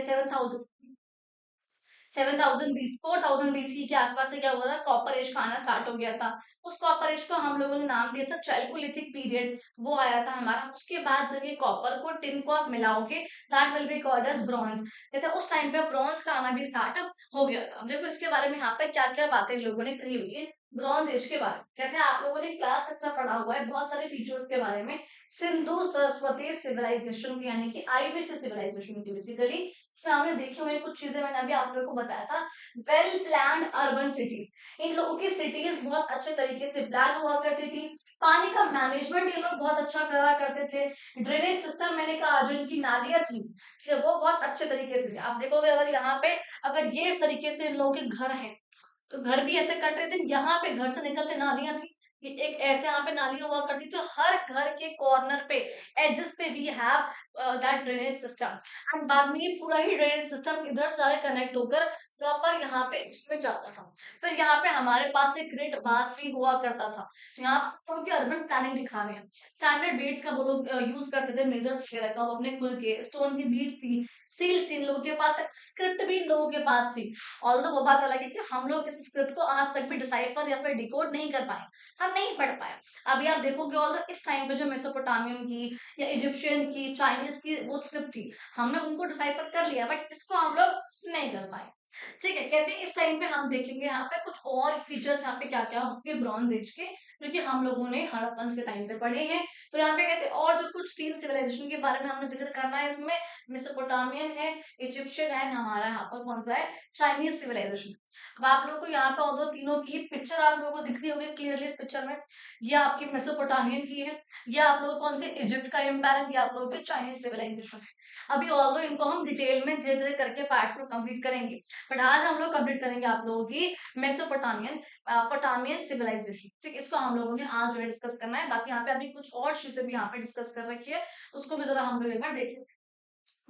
7000 बीसी 4000 बीसी के आसपास से क्या हुआ था, कॉपर एज का आना स्टार्ट हो गया था। उस कॉपर एज को हम लोगों ने नाम दिया था चैल्कोलिथिक पीरियड, वो आया था हमारा। उसके बाद जब ये कॉपर को टिन को आप मिलाओगे that will be called as bronze, कहते हैं उस टाइम पे ब्रॉन्ज का आना भी स्टार्ट हो गया था। देखो इसके बारे में यहाँ पे क्या क्या बातें लोगों ने कही हुई है ब्रॉन्ज एज के बारे में, कहते हैं आप लोगों ने क्लास में पढ़ा हुआ है बहुत सारे फीचर्स के बारे में, सिंधु सरस्वती सिविलाइजेशन की, यानी कि आईबीसी सिविलाइजेशन की। बेसिकली इसमें हमने देखी हुई कुछ चीजें मैंने अभी आप लोगों को बताया था, वेल प्लान्ड अर्बन सिटीज, इन लोगों की सिटीज बहुत अच्छे तरीके से प्लान हुआ करती थी, पानी का मैनेजमेंट ये लोग बहुत अच्छा करा करते थे, ड्रेनेज सिस्टम मैंने कहा जो इनकी नालियां थी ठीक है वो बहुत अच्छे तरीके से थी। आप देखोगे अगर यहाँ पे अगर ये इस तरीके से इन लोगों के घर हैं तो घर भी ऐसे कट रहे थे, यहाँ पे घर से निकलते नालियां थी, ये एक ऐसे यहाँ पे नालियां हुआ करती थी, हर घर के कॉर्नर पे एजेस पे we have that drainage system, and बाद में ये पूरा ही ड्रेनेज सिस्टम इधर से कनेक्ट होकर प्रॉपर यहाँ पे इसमें जाता था। फिर यहाँ पे हमारे पास एक ग्रिड बाथ भी हुआ करता था, यहाँ पर उनकी अर्बन प्लानिंग दिखा रहे हैं, स्टैंडर्ड बीड्स का वो लोग यूज करते थे, मेजर्स वगैरह का वो अपने खुद के, स्टोन की बीड्स थी, सील्स थी इन लोगों के पास, स्क्रिप्ट भी इन लोगों के पास थी। ऑल्दो वो बात अलग है कि हम लोग इस स्क्रिप्ट को आज तक भी डिसाइफर या फिर डिकोड नहीं कर पाए, हम नहीं पढ़ पाए। अभी आप देखोगे ऑल्दो इस टाइम पे जो मेसोपोटामियन की या इजिप्शियन की चाइनीज की वो स्क्रिप्ट थी, हमने उनको डिसाइफर कर लिया बट इसको हम लोग नहीं कर पाए। ठीक है, कहते हैं इस टाइम पे हम देखेंगे यहाँ पे कुछ और फीचर्स यहाँ पे क्या क्या होंगे ब्रॉन्ज एज के, क्योंकि हम लोगों ने हड़प्पन के टाइम पे पढ़े हैं। तो यहाँ पे कहते हैं और जो कुछ तीन सिविलाइजेशन के बारे में हमने जिक्र करना है इसमें, मेसोपोटामियन है, इजिप्शियन है, हमारा यहाँ पर कौन सा है, चाइनीज सिविलाइजेशन। अब आप लोगों को यहाँ पे और दो तीनों की पिक्चर आप लोगों को दिख रही होगी क्लियरली इस पिक्चर में, ये आपकी मेसोपोटामियन की है, ये आप लोगों को कौन से इजिप्ट का एम्पायर, ये आप लोगों के चाइनीज सिविलाइजेशन है। अभी ऑल्दो इनको हम डिटेल में धीरे धीरे करके पार्ट्स में कंप्लीट करेंगे, बट आज हम लोग कंप्लीट करेंगे आप लोगों की मेसोपोटामियन पोटामियन सिविलाइजेशन। ठीक, इसको हम लोगों ने आज जो है डिस्कस करना है, बाकी यहाँ पे अभी कुछ और चीजें भी यहाँ पे डिस्कस कर रखी है, तो उसको भी जरा हम लोग एक बार देख लेते हैं।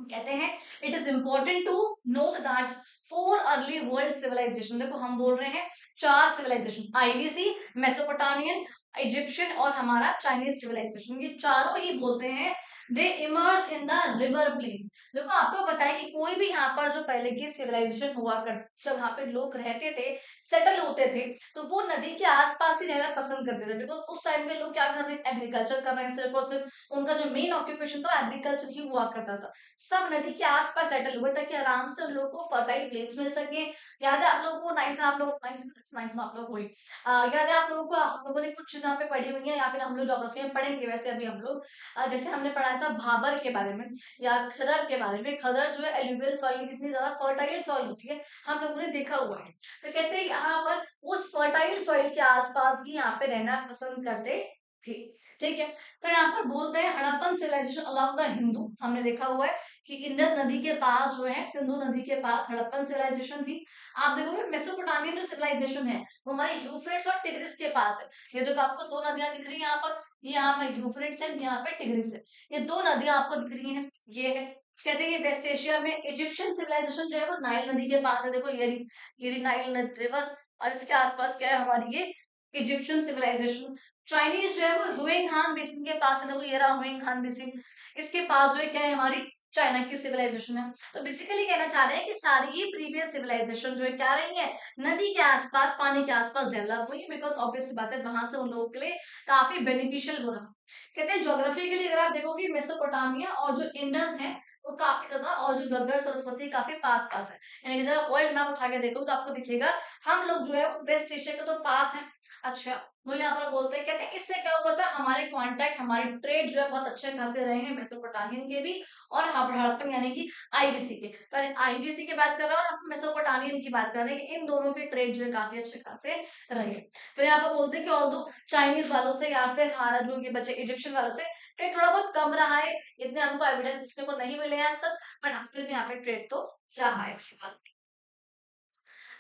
कहते हैं it is important to note that for early world civilization, देखो हम बोल रहे हैं चार सिविलाइजेशन, आईबीसी, मेसोपोटामियन, इजिप्शियन और हमारा चाइनीज सिविलाइजेशन, ये चारों ही बोलते हैं they emerge in the river plain. देखो आपको पता है कि कोई भी यहाँ पर जो पहले की सिविलाइजेशन हुआ कर, जब यहाँ पे लोग रहते थे, सेटल होते थे, तो वो नदी के आसपास ही रहना पसंद करते थे, बिकॉज उस टाइम के लोग क्या कर रहे हैं, एग्रीकल्चर कर रहे हैं, सिर्फ और सिर्फ उनका जो मेन ऑक्यूपेशन था एग्रीकल्चर ही हुआ करता था। सब नदी के आसपास सेटल हुए ताकि आराम से उन लोगों को फर्टाइल प्लेन्स मिल सके। याद है आप लोगों को नाइन्थ आप लोग नाइन्थ आप लोग हुई, याद है आप लोगों को, हम लोगों ने कुछ चीजें यहाँ पे पढ़ी हुई है या फिर हम लोग ज्योग्राफी में पढ़ेंगे वैसे अभी हम लोग, जैसे हमने पढ़ा था भाबर के बारे में या खदर के बारे में, खदर जो है एल्यूवियल सॉइल कितनी ज्यादा फर्टाइल सॉइल होती है हम लोगों ने देखा हुआ है। तो कहते हैं यहाँ पर उस फर्टाइल सॉइल के आसपास ही यहाँ पे रहना पसंद करते थे। ठीक है, तो यहाँ पर बोलते हैं Harappan civilization along the Hindu, हमने देखा हुआ है कि इंडस नदी के पास जो है, सिंधु नदी के पास हड़प्पन सिविलाइजेशन थी। आप देखोगे मेसोपोटामियन जो सिविलाइजेशन है वो हमारे यूफ्रेट्स और टिग्रिस के पास है। ये देखो आपको दो नदियां दिख रही है यहाँ पर, ये यहाँ पे यूफ्रेट्स है, यहाँ पे टिग्रिस है। ये दो नदियां आपको दिख रही है, ये है, कहते हैं ये वेस्ट एशिया में इजिप्शियन सिविलाइजेशन जो है वो नाइल नदी के पास है। देखो ये नाइल रिवर, और इसके आसपास क्या है हमारी ये इजिप्शियन सिविलाइजेशन। चाइनीज जो है वो हुएंग हान बेसिन के पास है। देखो ये रहा हुएंग हान बेसिन, इसके पास जो है क्या है हमारी चाइना की सिविलाइजेशन है। तो बेसिकली कहना चाह रहे हैं कि सारी ही प्रीवियस सिविलाइजेशन जो है क्या रही है, नदी के आसपास, पानी के आसपास डेवलप हुई, बिकॉज ऑब्वियस बात है वहां से उन लोगों के लिए काफी बेनिफिशियल हो रहा। कहते हैं ज्योग्राफी के लिए अगर आप देखोगे मेसोपोटामिया और जो इंडस है वो काफी ज्यादा, और जो गंगा सरस्वती काफी पास पास है। यानी कि जब वर्ल्ड मैप उठा के देखो तो आपको दिखेगा हम लोग जो है वेस्ट एशिया के तो पास है। अच्छा, वो यहाँ पर बोलते हैं, कहते हैं इससे क्या हुआ था, हमारे कांटेक्ट, हमारे ट्रेड जो है बहुत अच्छे खासे रहे हैं मेसोपोटामियन के भी और हड़प्पन यानी कि आईबीसी के। तो आईबीसी की बात कर रहे हैं और हम मेसोपोटामियन की बात कर रहे हैं कि इन दोनों के ट्रेड जो है काफी अच्छे खासे रहे। फिर यहाँ पर बोलते हैं कि ऑल्दो चाइनीज वालों से या फिर हमारा जो ये बचे इजिप्शियन वालों से ट्रेड थोड़ा बहुत कम रहा है, इतने हमको एविडेंस देखने को नहीं मिले हैं सच, बट फिर भी यहाँ पे ट्रेड तो रहा है।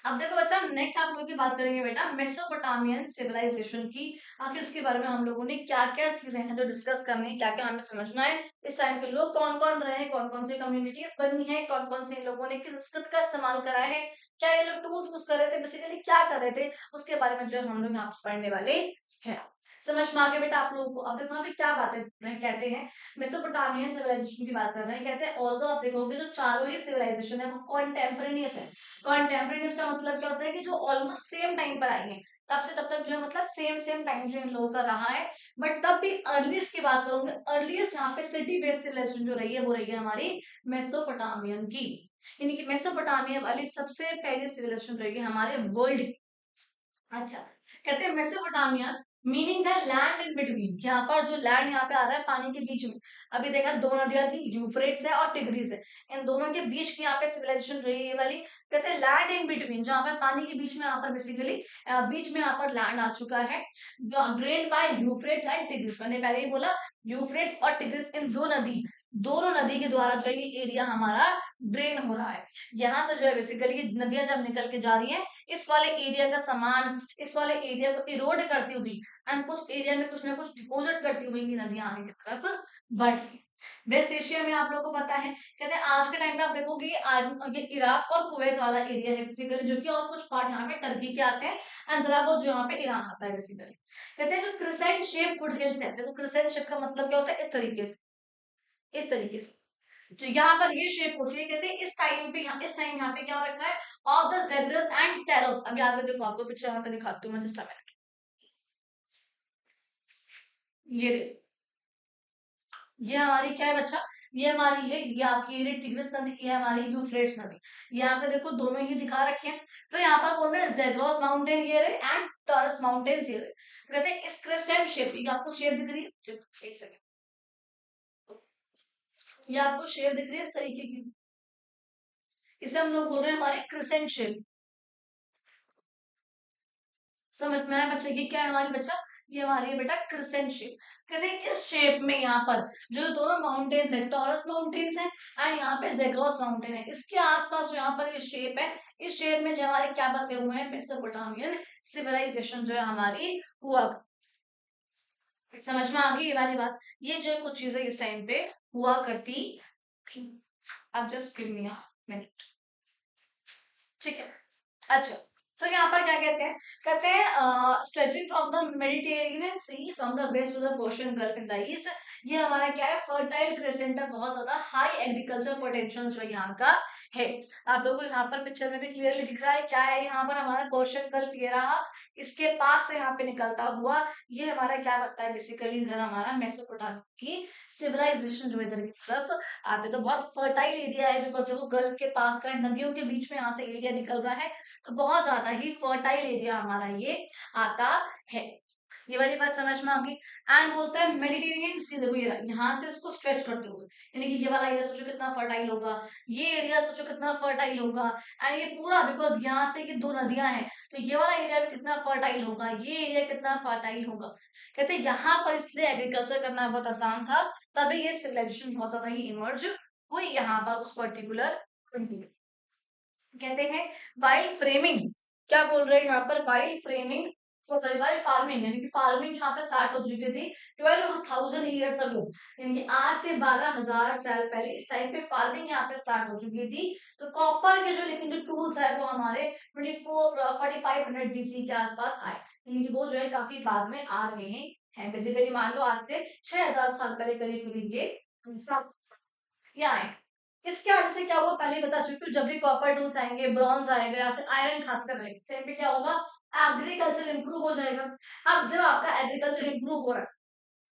अब देखो बच्चा, नेक्स्ट आप लोग की बात करेंगे बेटा मेसोपोटामियन सिविलाइजेशन की। आखिर इसके बारे में हम लोगों ने क्या क्या चीजें हैं जो डिस्कस करनी है, क्या क्या हमें समझना है, इस टाइम के लोग कौन कौन रहे हैं, कौन कौन सी कम्युनिटीज बनी है, कौन कौन से लोगों ने किस स्क्रिप्ट का इस्तेमाल करा है, क्या ये लोग टूल्स यूज कर रहे थे, बेसिकली क्या कर रहे थे, उसके बारे में जो हम लोग यहाँ पे पढ़ने वाले हैं। समझ में आ गया बेटा आप लोगों को। अब देखो अभी क्या बातें कहते हैं, मेसोपोटामियन सिविलाइजेशन की बात कर रहे हैं। कहते हैं ऑल्दो आप देखोगे जो चारों ही सिविलाइजेशन है वो कॉन्टेम्परेनियस है। कॉन्टेम्परेनियस का मतलब क्या होता है कि जो ऑलमोस्ट सेम टाइम पर आई है, तब से तब तक जो है मतलब सेम सेम टाइम जो इन लोगों का रहा है। बट तब भी अर्लीस्ट की बात करूंगे, अर्लीस्ट यहाँ पे सिटी बेस्ड सिविलाइजेशन जो रही है वो रही है हमारी मेसोपोटामियन की। यानी कि मेसोपोटामिया वाली सबसे पहली सिविलाइजेशन रही है हमारे वर्ल्ड। अच्छा, कहते हैं Mesopotamia meaning the land in between, यहाँ पर जो लैंड यहाँ पे आ रहा है पानी के बीच में। अभी देखा दो नदियां थी, यूफ्रेट्स है और टिग्रिस है, इन दोनों के बीच की यहाँ पे सिविलाइजेशन रही है ये वाली। कहते हैं लैंड इन बिटवीन, जहाँ पर पानी के बीच में यहाँ पर बेसिकली बीच में यहाँ पर लैंड आ चुका है, drained by Euphrates and Tigris. मैंने पहले ही बोला यूफ्रेट्स और टिग्रिस इन दो नदी, दोनों नदी के द्वारा जो है ये एरिया हमारा ड्रेन हो रहा है। यहाँ से जो है बेसिकली नदियां जब निकल के जा रही है, इस वाले एरिया का सामान इस वाले एरिया को इरोड करती हुई एंड कुछ एरिया में कुछ ना कुछ डिपोजिट करती हुई नदियां आगे की तरफ बढ़ रही। वेस्ट एशिया में आप लोगों को पता है, कहते हैं आज के टाइम पे आप देखोगे ये इराक और कुवैत वाला एरिया है बेसिकली, जो कि और कुछ पार्ट यहाँ पे टर्की के आते हैं एंड जरा बहुत जो यहाँ पे ईरान आता है बेसिकली। कहते हैं जो क्रिसेंट शेप फुट हिल्स है, देखो क्रिसेंट शेप का मतलब क्या होता है, इस तरीके से जो यहाँ पर ये शेप होती है। कहते हैं इस टाइम यहाँ पे क्या हो रखा है, ऑफ द जेब्रस एंड टेरोस। अभी आगे देखो आपको पिक्चर यहाँ पे दिखाती हूँ मैं, जस्ट अ मिनट। ये देखो, ये हमारी क्या है बच्चा, ये हमारी है, ये आपकी ये टिग्रिस नदी, ये हमारी यूफ्रेट्स नदी। यहाँ पे देखो दोनों ही दिखा रखे हैं। फिर यहाँ पर बोल रहे हैं जेग्रोस माउंटेन ये रहे एंड टॉरस माउंटेन ये रहे। कहते हैं इस क्रिस्टेंट शेप, ये आपको शेप दिख रही है, एक सेकंड, ये आपको शेप दिख रही है इस तरीके की, इसे हम लोग बोल रहे हैं हमारे क्रिसेंट शेप। समझ में आया बच्चा, ये क्या है हमारी बच्चा, ये हमारी है बेटा क्रिसेंट शेप। कहते हैं इस शेप में यहाँ पर जो दोनों माउंटेन्स है, टॉरस माउंटेन्स है एंड यहाँ पे जेग्रोस माउंटेन है, इसके आसपास जो यहाँ पर ये शेप है, इस शेप में जो हमारे क्या बसे हुए हैं, मेसोपोटामियन सिविलाइजेशन जो है हमारी हुआ। समझ में आ गई ये वाली बात, ये जो कुछ चीजें इस टाइम पे हुआ करती थी। अब just give me a minute, ठीक है। अच्छा, तो यहाँ पर क्या कहते हैं, कहते हैं stretching from the Mediterranean Sea from the west to the Persian Gulf in the east. ये हमारा क्या है, फर्टाइल क्रेसेंट है, बहुत ज्यादा हाई एग्रीकल्चर पोटेंशियल जो यहाँ का है। आप लोगों को यहाँ पर पिक्चर में भी क्लियरली दिख रहा है क्या है, यहाँ पर हमारा पर्शियन गल्फ ये रहा, इसके पास से यहाँ पे निकलता हुआ ये हमारा क्या बनता है, बेसिकली इधर हमारा मेसोपोटामिया की सिविलाइजेशन जो इधर की तरफ आते, तो बहुत फर्टाइल एरिया है, बिकॉज देखो गल्फ के पास का है, नदियों के बीच में यहाँ से एरिया निकल रहा है, तो बहुत ज्यादा ही फर्टाइल एरिया हमारा ये आता है। ये वाली बात समझ में आ गई। एंड बोलता है मेडिटेरेनियन सी, देखो ये यहाँ से इसको स्ट्रेच करते हुए, यानी कि ये वाला एरिया सोचो कितना फर्टाइल होगा, ये एरिया सोचो कितना फर्टाइल होगा, एंड ये पूरा बिकॉज यहाँ से ये दो नदियां हैं, तो ये वाला एरिया भी कितना फर्टाइल होगा, ये एरिया कितना फर्टाइल होगा। कहते हैं यहाँ पर इसलिए एग्रीकल्चर करना बहुत आसान था, तभी ये सिविलाइजेशन बहुत ज्यादा ही इमर्ज हुई यहाँ पर उस पर्टिकुलर कहते हैं वाइल फ्रेमिंग। क्या बोल रहे हैं यहाँ पर? While framing, sorry while farming, यानी कि फार्मिंग जहाँ पे स्टार्ट हो चुकी थी 12,000 ईयर्स अगो, यानी कि आज से 12,000 साल पहले इस टाइम पे फार्मिंग यहाँ पे स्टार्ट हो चुकी थी। तो कॉपर के जो लेकिन जो टूल्स है वो हमारे 4500 बीसी के आसपास आए, यानी कि वो जो है काफी बाद में आ रहे हैं। बेसिकली मान लो आज से 6,000 साल पहले करीब करीब ये या आए। इसके वजह से क्या हुआ पहले बता चुकी हूँ, जब भी कॉपर टूल्स आएंगे, ब्रॉन्ज आएगा या फिर आयरन खासकर आएगा, सेम पे क्या होगा, एग्रीकल्चर इंप्रूव हो जाएगा। अब जब आपका एग्रीकल्चर इंप्रूव हो रहा है,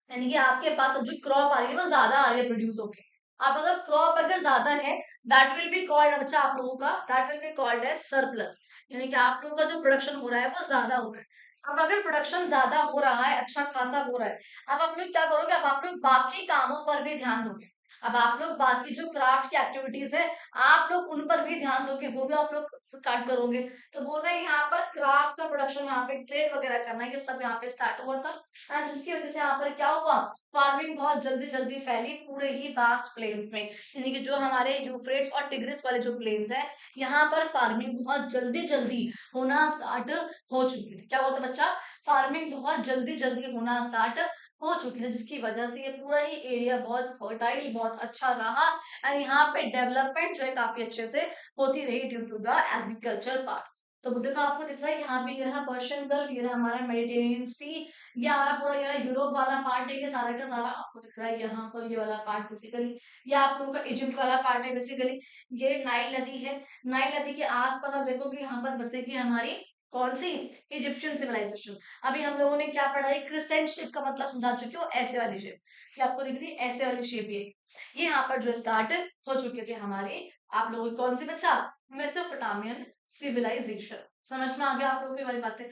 यानी कि आपके पास अब जो क्रॉप आ रही है वो ज्यादा आ रही है प्रोड्यूस होके। अब अगर क्रॉप अगर ज्यादा है, दैट विल बी कॉल्ड, अच्छा आप लोगों का that will be called as surplus, यानी कि आप लोगों का जो प्रोडक्शन हो रहा है वो ज्यादा हो रहा है। अब अगर प्रोडक्शन ज्यादा हो रहा है, अच्छा खासा हो रहा है, अब आप लोग क्या करोगे, अब आप लोग बाकी कामों पर भी ध्यान दोगे। अब आप लोग बाकी जो क्राफ्ट की एक्टिविटीज है, आप लोग उन पर भी ध्यान दोगे, वो भी आप लोग स्टार्ट करोगे। तो बोल रहे हैं यहाँ पर क्राफ्ट का प्रोडक्शन, यहाँ पे ट्रेड वगैरह करना, ये सब यहाँ पे स्टार्ट हुआ था। एंड जिसकी वजह से यहाँ पर क्या हुआ, फार्मिंग बहुत जल्दी जल्दी फैली पूरे ही वास्ट प्लेन्स में, यानी कि जो हमारे यूफ्रेट्स और टिग्रिस वाले जो प्लेन्स हैं, यहाँ पर फार्मिंग बहुत जल्दी जल्दी होना स्टार्ट हो चुकी थी। क्या होता बच्चा, फार्मिंग बहुत जल्दी जल्दी होना स्टार्ट हो चुकी है, जिसकी वजह से ये पूरा ही एरिया बहुत फर्टाइल, बहुत अच्छा रहा। एंड यहाँ पे डेवलपमेंट जो है काफी अच्छे से होती रही due to the agriculture part. तो देखो आपको दिख रहा है यहाँ पे, ये रहा पर्शियन गल्फ, ये रहा हमारा मेडिटेरियन सी, ये हमारा पूरा ये रहा यूरोप वाला पार्ट है, ये सारा का सारा आपको दिख रहा है यहाँ पर, ये वाला पार्ट बेसिकली। ये आप लोगों का इजिप्ट वाला पार्ट है बेसिकली। ये नाइल नदी है, नाइल नदी के आसपास आप देखोगे यहाँ पर बसेगी हमारी कौन सी, इजिप्शियन सिविलाइजेशन। अभी हम लोगों ने क्या पढ़ा है, क्रिसेंट शेप का मतलब समझा चुके हो, ऐसे वाली शेप, ये आपको दिख रही है ऐसे वाली शेप, ये यहाँ पर जो स्टार्ट हो चुके थे हमारे, आप लोगों की कौन सी बच्चा, मेसोपोटामियन सिविलाइजेशन। समझ में आ गया आप लोगों की वाली बातें?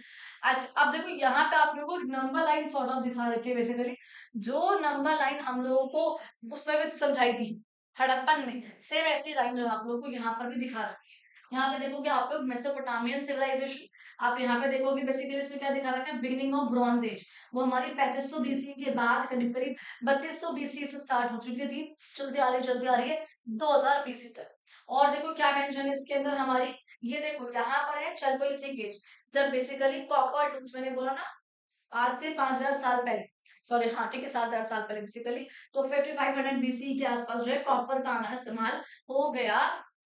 अच्छा अब देखो यहाँ पे आप लोगों को नंबर लाइन सॉर्ट ऑफ दिखा रखी है बेसिकली, जो नंबर लाइन हम लोगों को उसमें भी समझाई थी हड़प्पन में, सेम ऐसी लाइन जो आप लोगों को यहाँ पर भी दिखा रखी है। यहाँ पे देखोगे आप लोग मेसोपोटामियन सिविलाइजेशन, आप यहाँ पे देखोगे बेसिकली इसमें क्या दिखा रखा है, बिगिनिंग ऑफ ब्रॉन्ज एज, वो हमारी 3500 बीसी के बाद करीब करीब 3200 बीसी से स्टार्ट हो चुकी थी, चलती आ रही है 2000 बीसी तक। और देखो क्या मेंशन है इसके अंदर हमारी, ये देखो यहाँ पर है चैल्कोलिथिक एज, जब बेसिकली कॉपर टूल्स, मैंने बोला ना आज से 5000 साल पहले, सॉरी हाँ ठीक है 7000 साल पहले बेसिकली, तो 5500 बीसी के आसपास जो है कॉपर का आना इस्तेमाल हो गया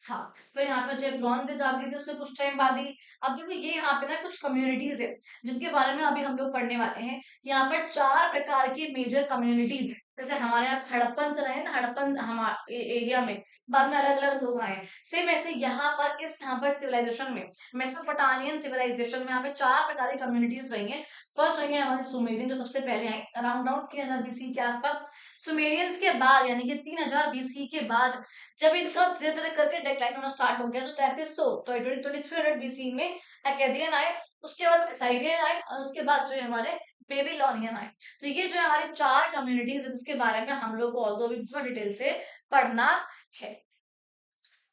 था। फिर यहाँ पे जो ब्रॉन्ज एज आ गई थी उसके कुछ टाइम बाद ही। अब देखो ये यहाँ पे ना कुछ कम्युनिटीज है जिनके बारे में अभी हम लोग पढ़ने वाले हैं। यहाँ पर 4 प्रकार की मेजर कम्युनिटीज, जैसे हमारे यहाँ हड़प्पन चला है ना, हड़प्पन हमारे एरिया में, बाद में अलग अलग लोग आए हैं, सेम ऐसे यहाँ पर इस यहाँ पर सिविलाइजेशन में, मेसोपोटामियन सिविलाइजेशन में यहाँ पे 4 प्रकार की कम्युनिटीज रही हैं। फर्स्ट रही है हमारे सुमेरियन, जो सबसे पहले आए अराउंड अराउंड 3000 बीसी के आसपास। सुमेरियंस के बाद यानी कि 3000 बीसी के बाद जब इनका धीरे धीरे करके डिक्लाइन होना स्टार्ट हो गया, तो 3300 तो 2300 बीसी में अकेदियन आए, उसके बाद साइरियन आए, और उसके बाद जो है हमारे बेबीलोनियन आए। तो ये जो हमारी 4 कम्युनिटीज है जिसके बारे में हम लोग को ऑल्दो भी बहुत डिटेल से पढ़ना है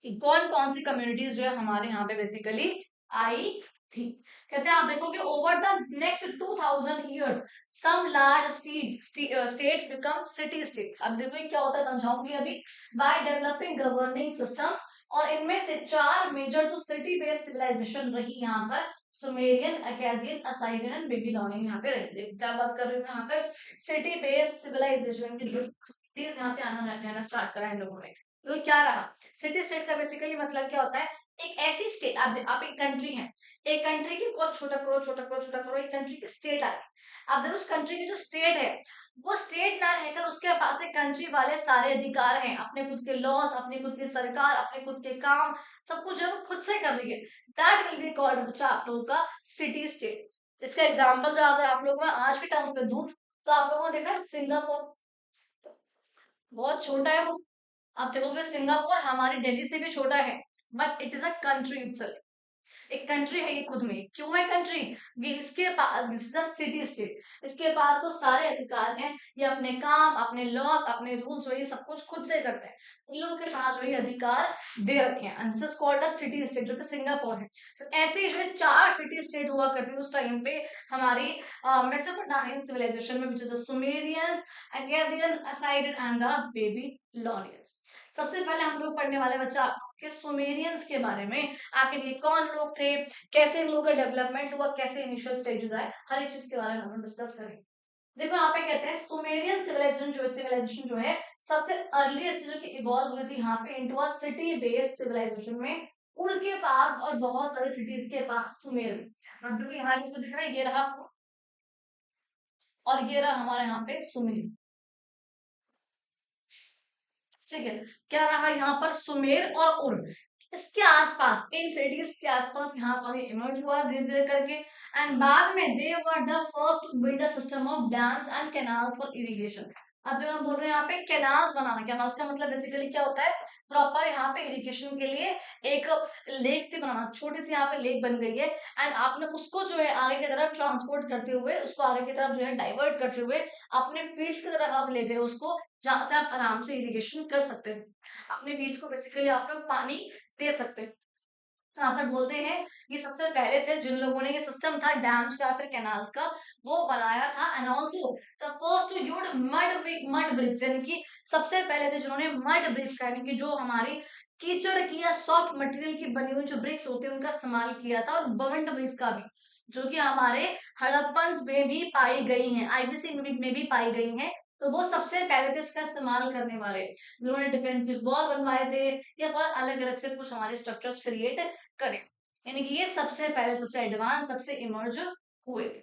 कि कौन कौन सी कम्युनिटीज जो है हमारे यहाँ पे बेसिकली आई थी। कहते हैं आप देखोगे over the next 2000 years some large states become city state. अब देखो ये क्या होता है समझाऊंगी अभी। बाय डेवलपिंग गवर्निंग सिस्टम, और इनमें से 4 मेजर जो सिटी बेस्ड सिविलाइजेशन रही यहाँ पर, सुमेरियन, अकादियन, असाइरियन एंड बेबीलोनियन यहाँ पे रहते हैं। क्या बात कर रही हूँ यहाँ पे, सिटी बेस्ड सिविलाइजेशन की यहाँ पे आना स्टार्ट करा इन लोगों ने। तो क्या रहा, सिटी स्टेट का बेसिकली मतलब क्या होता है, एक ऐसी स्टेट, आप एक कंट्री है, एक कंट्री की बहुत छोटा करो छोटा करो छोटा करो, एक कंट्री की स्टेट आ गई। अब जब उस कंट्री की जो स्टेट है, वो स्टेट ना रहकर उसके पास एक कंट्री वाले सारे अधिकार हैं, अपने खुद के लॉज, अपनी खुद की सरकार, अपने खुद के काम, सब कुछ है वो खुद से कर रही है, दैट विल बी कॉल्ड बच्चा आप लोगों का सिटी स्टेट। इसका एग्जाम्पल जो अगर आप लोगों को आज के टाइम पे दूं, तो आप लोगों ने देखा है सिंगापुर, बहुत छोटा है वो। आप देखोगे सिंगापुर हमारी दिल्ली से भी छोटा है, but it is a country itself, एक कंट्री है ये खुद में। क्यों है कंट्री, ये इसके पास, this is a city state, इसके पास वो सारे अधिकार हैं, ये अपने काम, अपने लॉज, अपने रूल्स वही सब कुछ खुद से करते हैं, इन लोगों के पास वही अधिकार दे रखे हैं, this is called a city state, जो कि सिंगापुर है। तो ऐसे ही जो है 4 सिटी स्टेट हुआ करती थी उस टाइम पे हमारी मेसोपोटामियन सिविलाइजेशन में, which is the Sumerians, Akkadian, Assyrian and the Babylonians. सबसे पहले हम लोग पढ़ने वाले बच्चा आप लोगों के सुमेरियंस के बारे में, आखिर ये कौन लोग थे, कैसे इन लोगों का डेवलपमेंट हुआ, कैसे इनिशियल स्टेजेस आए, हर एक चीज के बारे में हम लोग डिस्कस करेंगे। देखो यहाँ पे कहते हैं सुमेरियन सिविलाइजेशन जो है सबसे अर्लीस्ट जो कि इवॉल्व हुई थी यहाँ पे into a city based civilization में। उनके पास और बहुत सारे सिटीज के पास सुमेर में, मतलब यहाँ पे दिख रहा है, ये रहा और ये रहा हमारे यहाँ पे सुमेर। ठीक है, क्या रहा यहाँ पर सुमेर और उर, इसके आसपास इन सिटीज के आसपास यहाँ पर इमर्ज हुआ धीरे धीरे करके। एंड बाद में they were the first to build a system of dams and canals for irrigation. अब जो हम बोल रहे हैं यहाँ पे कैनाल्स बनाना, कैनाल्स का मतलब बेसिकली क्या होता है, प्रॉपर यहाँ पे इरिगेशन के लिए एक लेक सी बनाना, छोटी सी यहाँ पे लेक बन गई है एंड आपने उसको जो है आगे की तरफ ट्रांसपोर्ट करते हुए, उसको आगे की तरफ जो है डाइवर्ट करते हुए अपने फील्ड्स की तरफ आप ले गए उसको, जहां से आप आराम से इरिगेशन कर सकते हैं, अपने बीज को बेसिकली आप लोग पानी दे सकते हैं। तो यहाँ पर बोलते हैं ये सबसे पहले थे जिन लोगों ने ये सिस्टम था डैम्स का फिर कैनाल्स का वो बनाया था। And also the first to use mud bricks, यानी कि सबसे पहले थे जिन्होंने मड ब्रिक्स का, यानी कि जो हमारी कीचड़ की या सॉफ्ट मटेरियल की बनी हुई जो ब्रिक्स होती है उनका इस्तेमाल किया था, और बवंड ब्रिक्स का भी, जो कि हमारे हड़प्पन में भी पाई गई हैं, आईबीसी में भी पाई गई हैं। तो वो सबसे पहले थे इसका इस्तेमाल करने वाले, जिन्होंने डिफेंसिव वॉल बनवाए थे या बहुत अलग अलग से कुछ हमारे स्ट्रक्चर्स क्रिएट करें, यानी कि ये सबसे पहले सबसे एडवांस सबसे इमर्ज हुए थे।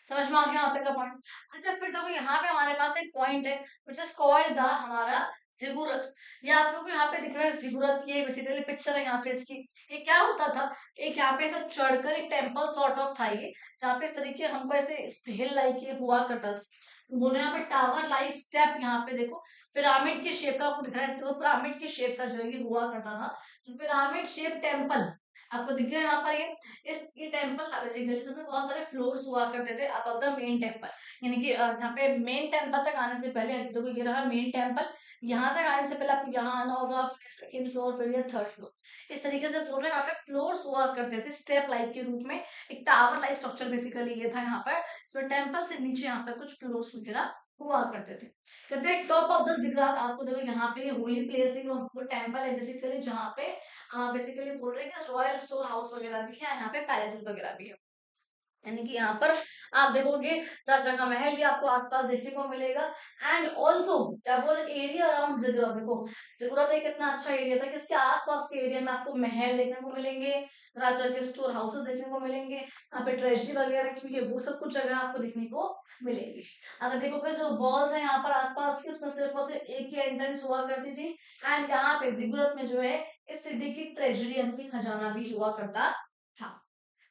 समझ में आ गया यहाँ तक का पॉइंट। अच्छा फिर देखो यहाँ पे हमारे पास एक पॉइंट है विच इज कॉल्ड द हमारा जिगुरत। ये आप लोग को यहाँ पे दिख रहा है जिगुरत की बेसिकली पिक्चर है यहाँ पे इसकी। ये क्या होता था, एक यहाँ पे ऐसा चढ़कर एक टेम्पल सॉर्ट ऑफ था ये, जहाँ पे इस तरीके हमको ऐसे हिल लाइक ये हुआ करता था। बोल रहे हैं यहाँ पे टावर लाइक स्टेप, यहाँ पे देखो पिरामिड की शेप का आपको दिख रहा है, इसको पिरामिड की शेप का जो है ये हुआ करता था, पिरामिड शेप टेम्पल आपको दिख रहा है यहाँ पर ये टेम्पल था बेसिकली, इसमें बहुत सारे फ्लोर्स हुआ करते थे अब द मेन टेम्पल, यानी कि यहाँ पे मेन टेम्पल तक आने से पहले तो ये रहा मेन टेम्पल, यहाँ तक आने से पहले आपको यहाँ आना होगा, सेकेंड फ्लोर फिर ये थर्ड फ्लोर, इस तरीके से फ्लोर यहाँ पे फ्लोर्स हुआ करते थे स्टेप लाइक के रूप में। एक टावर लाइक स्ट्रक्चर बेसिकली ये था यहाँ पर, इसमें टेम्पल से नीचे यहाँ पे कुछ फ्लोर्स वगैरह हुआ करते थे। कहते हैं टॉप ऑफ द जिगरात, आपको देखो यहाँ पे ये होली प्लेस है, वो टेम्पल है बेसिकली, जहाँ पे बेसिकली बोल रहे हैं कि रॉयल स्टोर हाउस वगैरह भी है, यहाँ पे पैलेसेस वगैरह भी है, यानी कि यहाँ पर आप देखोगे राजा का महल भी आपको आसपास देखने को मिलेगा। एंड ऑल्सो क्या बोल रहे एरिया अराउंड जिगुरत, देखो जिगुरत एक इतना अच्छा एरिया था कि इसके आसपास के एरिया में आपको महल देखने को मिलेंगे, राजा के स्टोर हाउसेस देखने को मिलेंगे, यहाँ पे ट्रेजरी वगैरह की भी है, वो सब कुछ जगह आपको देखने को मिलेगी। अगर देखोगे जो वॉल्स है यहाँ पर आसपास की, उसमें सिर्फ और सिर्फ एक ही एंट्रेंस हुआ करती थी। एंड यहाँ पे जिगुरत में जो है इस सिटी की ट्रेजरी यानी कि खजाना भी हुआ करता था।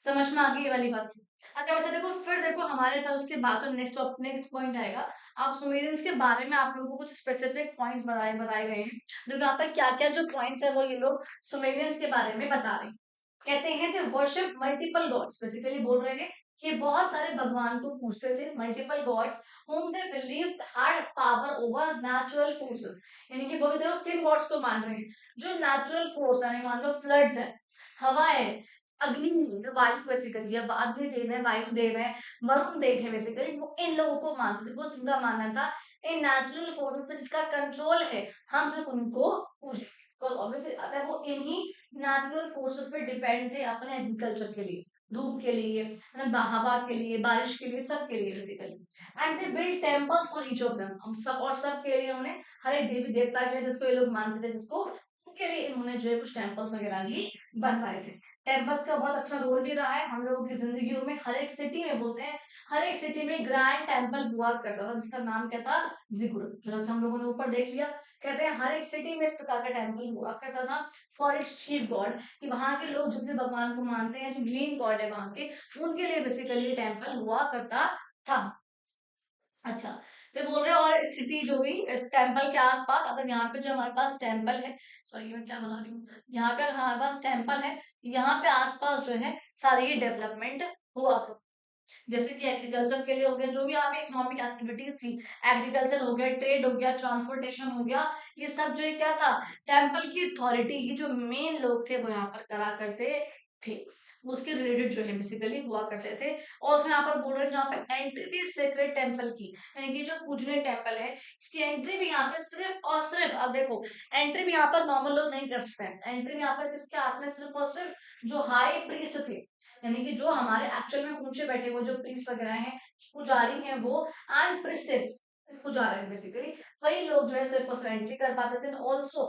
समझ में आ गई ये वाली बात। अच्छा अच्छा देखो फिर देखो हमारे पास उसके बाद जो नेक्स्ट पॉइंट आएगा, आप सुमेरियंस के बारे में आप लोगों को कुछ स्पेसिफिक पॉइंट्स बताए बताए गए हैं, जो यहाँ पर क्या क्या जो पॉइंट्स है वो ये लोग सुमेरियंस के बारे में बता रहे हैं। कहते हैं कि वर्शिप मल्टीपल गॉड्स, बेसिकली बोल रहे हैं कि बहुत सारे भगवान को पूजते थे, multiple gods whom they believed had power over natural forces, यानी कि बोले देखो किन गॉड्स को मान रहे हैं, जो नेचुरल फोर्स है, मान लो फ्लड्स है, हवा है, अग्नि है, वायु बेसिकली, अब अग्नि देव है, वायु देव है, वरुण देव है, बेसिकली वो इन लोगों को मानते थे, वो उनका मानना था इन नेचुरल फोर्सेस पे जिसका कंट्रोल है हम सिर्फ उनको पूजें, बिकॉज ऑब्वियसली अगर वो इन्हीं नेचुरल फोर्सेस पे डिपेंड थे अपने एग्रीकल्चर के लिए, धूप के लिए, हवा के लिए, बारिश के लिए, सब के लिए basically. And they build temples for each of them, हम सब और सब के लिए उन्हें हर एक देवी देवता के जिसको ये लोग मानते थे, जिसको उनके लिए इन्होंने जो है कुछ टेम्पल्स वगैरह भी बनवाए थे। टेम्पल्स का बहुत अच्छा रोल भी रहा है हम लोगों की जिंदगियों में, हर एक सिटी में बोलते हैं हर एक सिटी में ग्रैंड टेम्पल हुआ करता था जिसका नाम क्या था, जिगुर, जो कि हम लोगों ने ऊपर देख लिया। कहते हैं हर एक सिटी में इस प्रकार का टेम्पल हुआ करता था फॉर इट्स चीफ गॉड, कि वहां के लोग जिस भी भगवान को मानते हैं, जो मेन गॉड है वहां के, उनके लिए बेसिकली टेम्पल हुआ करता था। अच्छा फिर बोल रहे हैं और सिटी जो भी इस टेम्पल के आसपास, अगर यहाँ पे जो हमारे पास टेम्पल है, सॉरी मैं क्या बना रही हूँ, यहाँ पे अगर हमारे पास टेम्पल है, यहाँ पे आसपास जो है सारी डेवलपमेंट हुआ करती, जैसे कि एग्रीकल्चर के लिए हो गया, जो भी यहाँ पे इकोनॉमिक एक्टिविटीज थी, एग्रीकल्चर हो गया, ट्रेड हो गया, ट्रांसपोर्टेशन हो गया, ये सब जो है क्या था, टेम्पल की अथॉरिटी ही जो मेन लोग थे वो यहाँ पर करा करते थे। उसके रिलेटेड जो है बेसिकली हुआ करते थे। और यहाँ पर बोल रहे हैं जहाँ पे एंट्री थी सेक्रेड टेम्पल की, यानी कि जो पूजनीय टेम्पल है इसकी एंट्री भी यहाँ पे सिर्फ और सिर्फ, अब देखो एंट्री भी यहाँ पर नॉर्मल लोग नहीं कर सकते हैं, एंट्री भी यहाँ पर किसके हाथ में, सिर्फ और सिर्फ जो हाई प्रीस्ट थे, यानी कि जो हमारे एक्चुअल में ऊंचे बैठे हुए जो प्रीस्ट वगैरह हैं, पुजारी हैं वो, एंड प्रिस्टेस पुजारी बेसिकली, वही लोग जो है सिर्फ उस एंट्री कर पाते थे। Also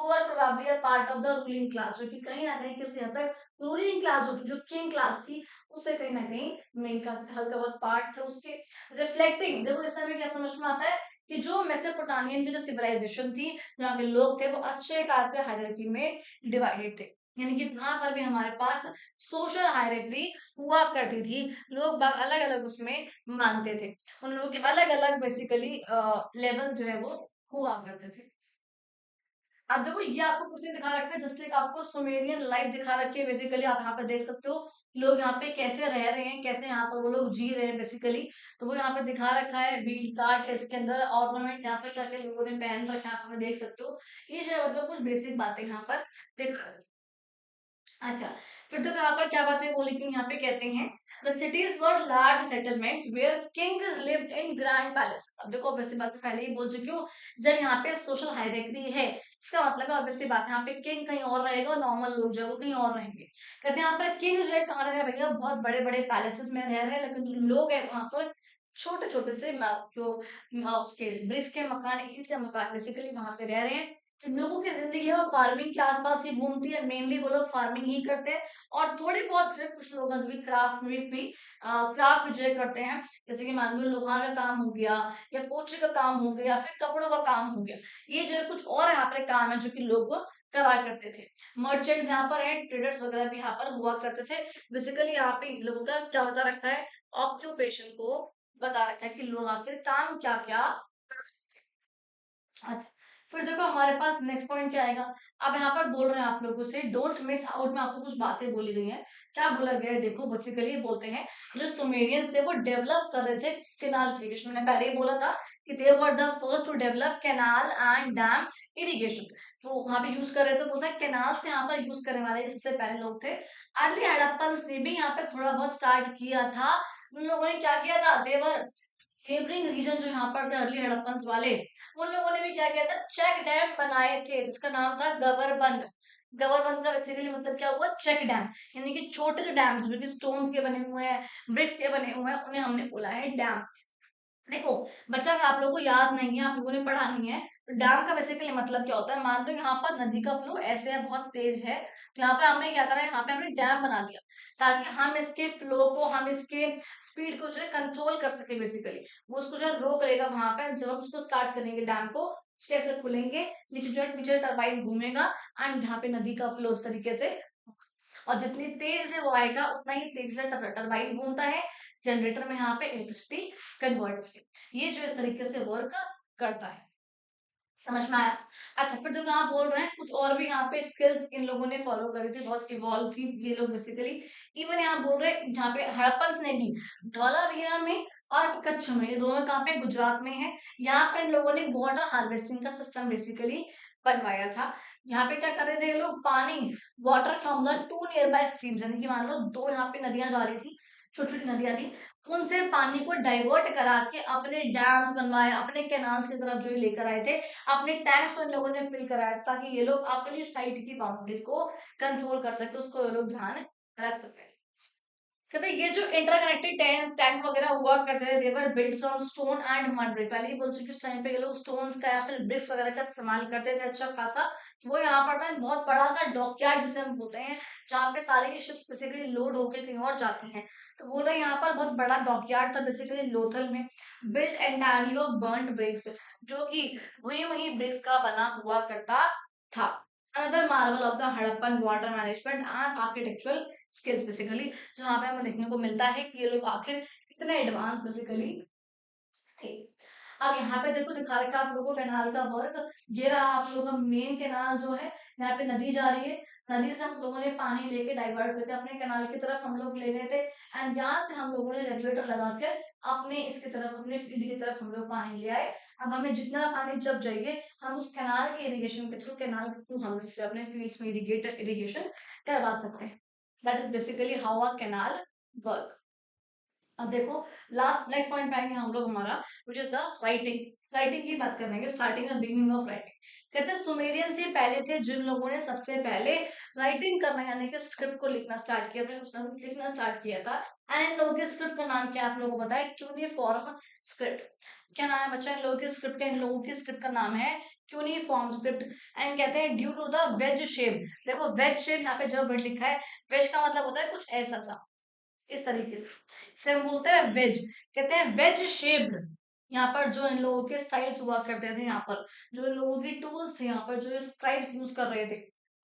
were probably a part of the ruling class, जो कि कहीं ना कहीं किसी हद तक रूलिंग क्लास होती जो किंग क्लास थी उससे कहीं ना कहीं मेन का हल्का बहुत पार्ट था उसके। रिफ्लेक्टिंग, देखो इससे हमें क्या समझ में आता है कि जो मेसोपोटामियन की जो सिविलाइजेशन थी, जहाँ के लोग थे वो अच्छे खासे हायरार्की में डिवाइडेड थे, यानी कि वहां पर भी हमारे पास सोशल हायरार्की हुआ करती थी, लोग बाग अलग अलग उसमें मानते थे, उन लोगों के अलग अलग बेसिकली लेवल जो है वो हुआ करते थे। अब देखो ये आपको कुछ नहीं दिखा रखा है, जस्ट एक आपको सुमेरियन लाइफ दिखा रखी है बेसिकली, आप यहाँ पे देख सकते हो लोग यहाँ पे कैसे रह रहे हैं, कैसे यहाँ पर वो लोग जी रहे हैं बेसिकली। तो वो यहाँ पे दिखा रखा है, बीट कार्ड है इसके अंदर, ऑर्नामेंट यहाँ पे क्या क्या लोगों ने पहन रखा है, आप हमें देख सकते हो। ये जो है मतलब कुछ बेसिक बातें यहाँ पर देख। अच्छा, फिर तो यहाँ पर क्या बातें बोली कि यहाँ पे कहते हैं the cities were large settlements where kings lived in grand palace. अब देखो ऑब्वियसली बात तो पहले ही बोल चुकी हूँ, जब यहाँ पे सोशल हायरार्की है इसका मतलब है ऑब्वियसली बात है यहाँ पे किंग कहीं और रहेगा और नॉर्मल लोग जो है वो कहीं और रहेंगे। कहते हैं यहाँ पर किंग जो है कहाँ रहे भैया, बहुत बड़े बड़े पैलेसेस में रह रहे हैं, लेकिन जो लोग हैं वहां पर छोटे छोटे से जो उसके ब्रिक्स के मकान, ईंट के मकान बेसिकली वहां पे रह रहे हैं। जिन लोगों की जिंदगी है वो फार्मिंग के आसपास ही घूमती है, मेनली वो लोग फार्मिंग ही करते हैं। और थोड़ी बहुत से कुछ लोग अभी क्राफ्ट में भी क्राफ्ट भी जो है करते हैं, जैसे कि मान लो लोहार का काम हो गया, या पोछे का काम हो गया, फिर कपड़ों का काम हो गया। ये जो है कुछ और यहाँ पर काम है जो कि लोग करा करते थे। मर्चेंट जहाँ पर है, ट्रेडर्स वगैरह भी यहाँ पर हुआ करते थे। बेसिकली यहाँ पे लोगों का क्या बता रखा है, ऑक्यूपेशन को बता रखा है कि लोग आखिर काम क्या क्या। अच्छा, फिर देखो हमारे पास नेक्स्ट पॉइंट क्या आएगा। अब यहाँ पर बोल रहे हैं आप लोगों से डोंट मिस आउट में आपको कुछ बातें बोली गई हैं। क्या बोला गया है, देखो बेसिकली बोलते हैं जो सुमेरियंस थे वो डेवलप कर रहे थे कैनाल इरिगेशन। मैंने पहले ही बोला था कि they were the first to develop canal and dam irrigation. तो वहां पे यूज कर रहे थे, बोलते हैं कैनाल्स यहाँ पर यूज करने वाले सबसे पहले लोग थे। अर्ली हड़प्पन्स ने भी यहाँ पे थोड़ा बहुत स्टार्ट किया था। उन लोगों ने क्या किया था, देवर नेबरिंग रीजन जो यहाँ पर थे अर्ली हड़प्पन्स वाले, उन लोगों ने भी क्या किया था, चेक डैम बनाए थे जिसका नाम था गबरबंद। गबरबंद का बेसिकली मतलब क्या हुआ, चेक डैम, यानी कि छोटे जो डैम्स जो कि स्टोन्स के बने हुए हैं, ब्रिक्स के बने हुए हैं, उन्हें हमने बोला है डैम। देखो बच्चा, अगर आप लोगों को याद नहीं है, आप लोगों ने पढ़ा नहीं है, तो डैम का बेसिकली मतलब क्या होता है, मान लो यहाँ पर नदी का फ्लो ऐसे है, बहुत तेज है, तो यहाँ पे हमने क्या करा है, यहाँ पे हमने डैम बना दिया ताकि हम इसके फ्लो को, हम इसके स्पीड को जो है कंट्रोल कर सके बेसिकली। वो उसको जो है रोक लेगा वहां पे, जब हम उसको स्टार्ट करेंगे डैम को, कैसे खुलेंगे, नीचे जो है नीचे टरबाइन घूमेगा, एंड यहाँ पे नदी का फ्लो उस तरीके से, और जितनी तेज से वो आएगा उतना ही तेजी से टरबाइन घूमता है, जनरेटर में यहाँ पे इलेक्ट्रिसिटी कन्वर्ट होती है। ये जो इस तरीके से वर्क करता है, समझ में आया। अच्छा, फिर जो कहाँ बोल रहे हैं कुछ और भी यहाँ पे स्किल्स इन लोगों ने फॉलो करी थी, बहुत इवॉल्व थी ये लोग बेसिकली। इवन यहाँ बोल रहे हैं यहाँ पे हड़प्पन्स ने भी धौलावीरा में और कच्छ में, ये दोनों कहाँ पे, गुजरात में है। यहाँ पर इन लोगों ने वाटर हार्वेस्टिंग का सिस्टम बेसिकली बनवाया था। यहाँ पे क्या कर रहे थे ये लोग, पानी, water from the two near by streams, यानी कि मान लो दो यहाँ पे नदियां जा रही थी, छोटी छोटी नदियां थी, उनसे पानी को डाइवर्ट करा के अपने डैम्स बनवाए, अपने कैनाल्स की तरफ जो ये लेकर आए थे, अपने टैंक्स को इन लोगों ने फिल कराया ताकि ये लोग अपनी साइड की बाउंड्री को कंट्रोल कर सके, उसको ये लोग ध्यान रख सकते हैं। कहते हैं ये जो इंटरकनेक्टेड टैंक टैंक वगैरह हुआ करते थे, they were built from stone and mud brick. पहले ही बोल चुकी उस टाइम पे ये लोग स्टोन्स का या फिर ब्रिक्स वगैरह का इस्तेमाल करते थे अच्छा खासा। तो वो यहाँ पर था बहुत बड़ा सा डॉकयार्ड जिसे हम बोलते हैं, जहाँ पे सारी शिप्स बेसिकली लोड होके कहीं और जाती हैं। तो बोल रहे हैं यहाँ पर बहुत बड़ा डॉकयार्ड था बेसिकली लोथल में, built entirely of burned bricks, जो कि वही वही ब्रिक्स का बना हुआ करता था। Another Marvel of the Harappan water management and architectural skills basically, जहाँ पे हमें देखने को मिलता है कि ये लोग आखिर कितने एडवांस बेसिकली थे। अब यहाँ पे देखो दिखा रखा है आप लोगों को कैनाल का वर्क, ये रहा आप लोगों का मेन कैनाल जो है, यहाँ पे नदी जा रही है, नदी से हम लोगों ने पानी लेके डाइवर्ट करके अपने कैनाल की तरफ हम लोग ले गए थे, एंड यहाँ से हम लोगों ने रेगुलेटर लगाकर अपने इसकी तरफ, अपने फील्ड की तरफ हम लोग पानी ले आए। अब हमें जितना पानी जब चाहिए हम उस कैनाल के इरिगेशन के थ्रू, कैनाल के थ्रू हम लोग अपने फील्ड्स में इरिगेट इरिगेशन करवा सकते हैं। That is basically how a canal work. अब देखो लास्ट नेक्स्ट पॉइंट पे आएंगे हम लोग हमारा, which is the writing. Writing की बात करेंगे, starting and beginning of writing. कहते हैं सुमेरियन से पहले थे जिन लोगों ने सबसे पहले राइटिंग करना यानी कि स्क्रिप्ट को लिखना स्टार्ट किया था, कुछ ना कुछ लिखना स्टार्ट किया था। एंड इन लोगों के स्क्रिप्ट का नाम क्या है आप लोगों को बताया, क्यूनिफॉर्म स्क्रिप्ट। क्या नाम है बच्चा इन लोगों के स्क्रिप्ट का, इन लोगों की स्क्रिप्ट का नाम है क्यूनिफॉर्म स्क्रिप्ट। एंड कहते हैं due to the wedge shape, देखो वेज शेप यहाँ पे जब वर्ड लिखा है, वेज का मतलब होता है कुछ ऐसा सा, इस तरीके से इसे हम बोलते हैं वेज। कहते हैं वेज शेप्ड। यहाँ पर जो इन लोगों के स्टाइल्स हुआ करते थे, यहाँ पर जो इन लोगों की टूल्स थे, यहाँ पर जो स्क्राइब्स यूज कर रहे थे,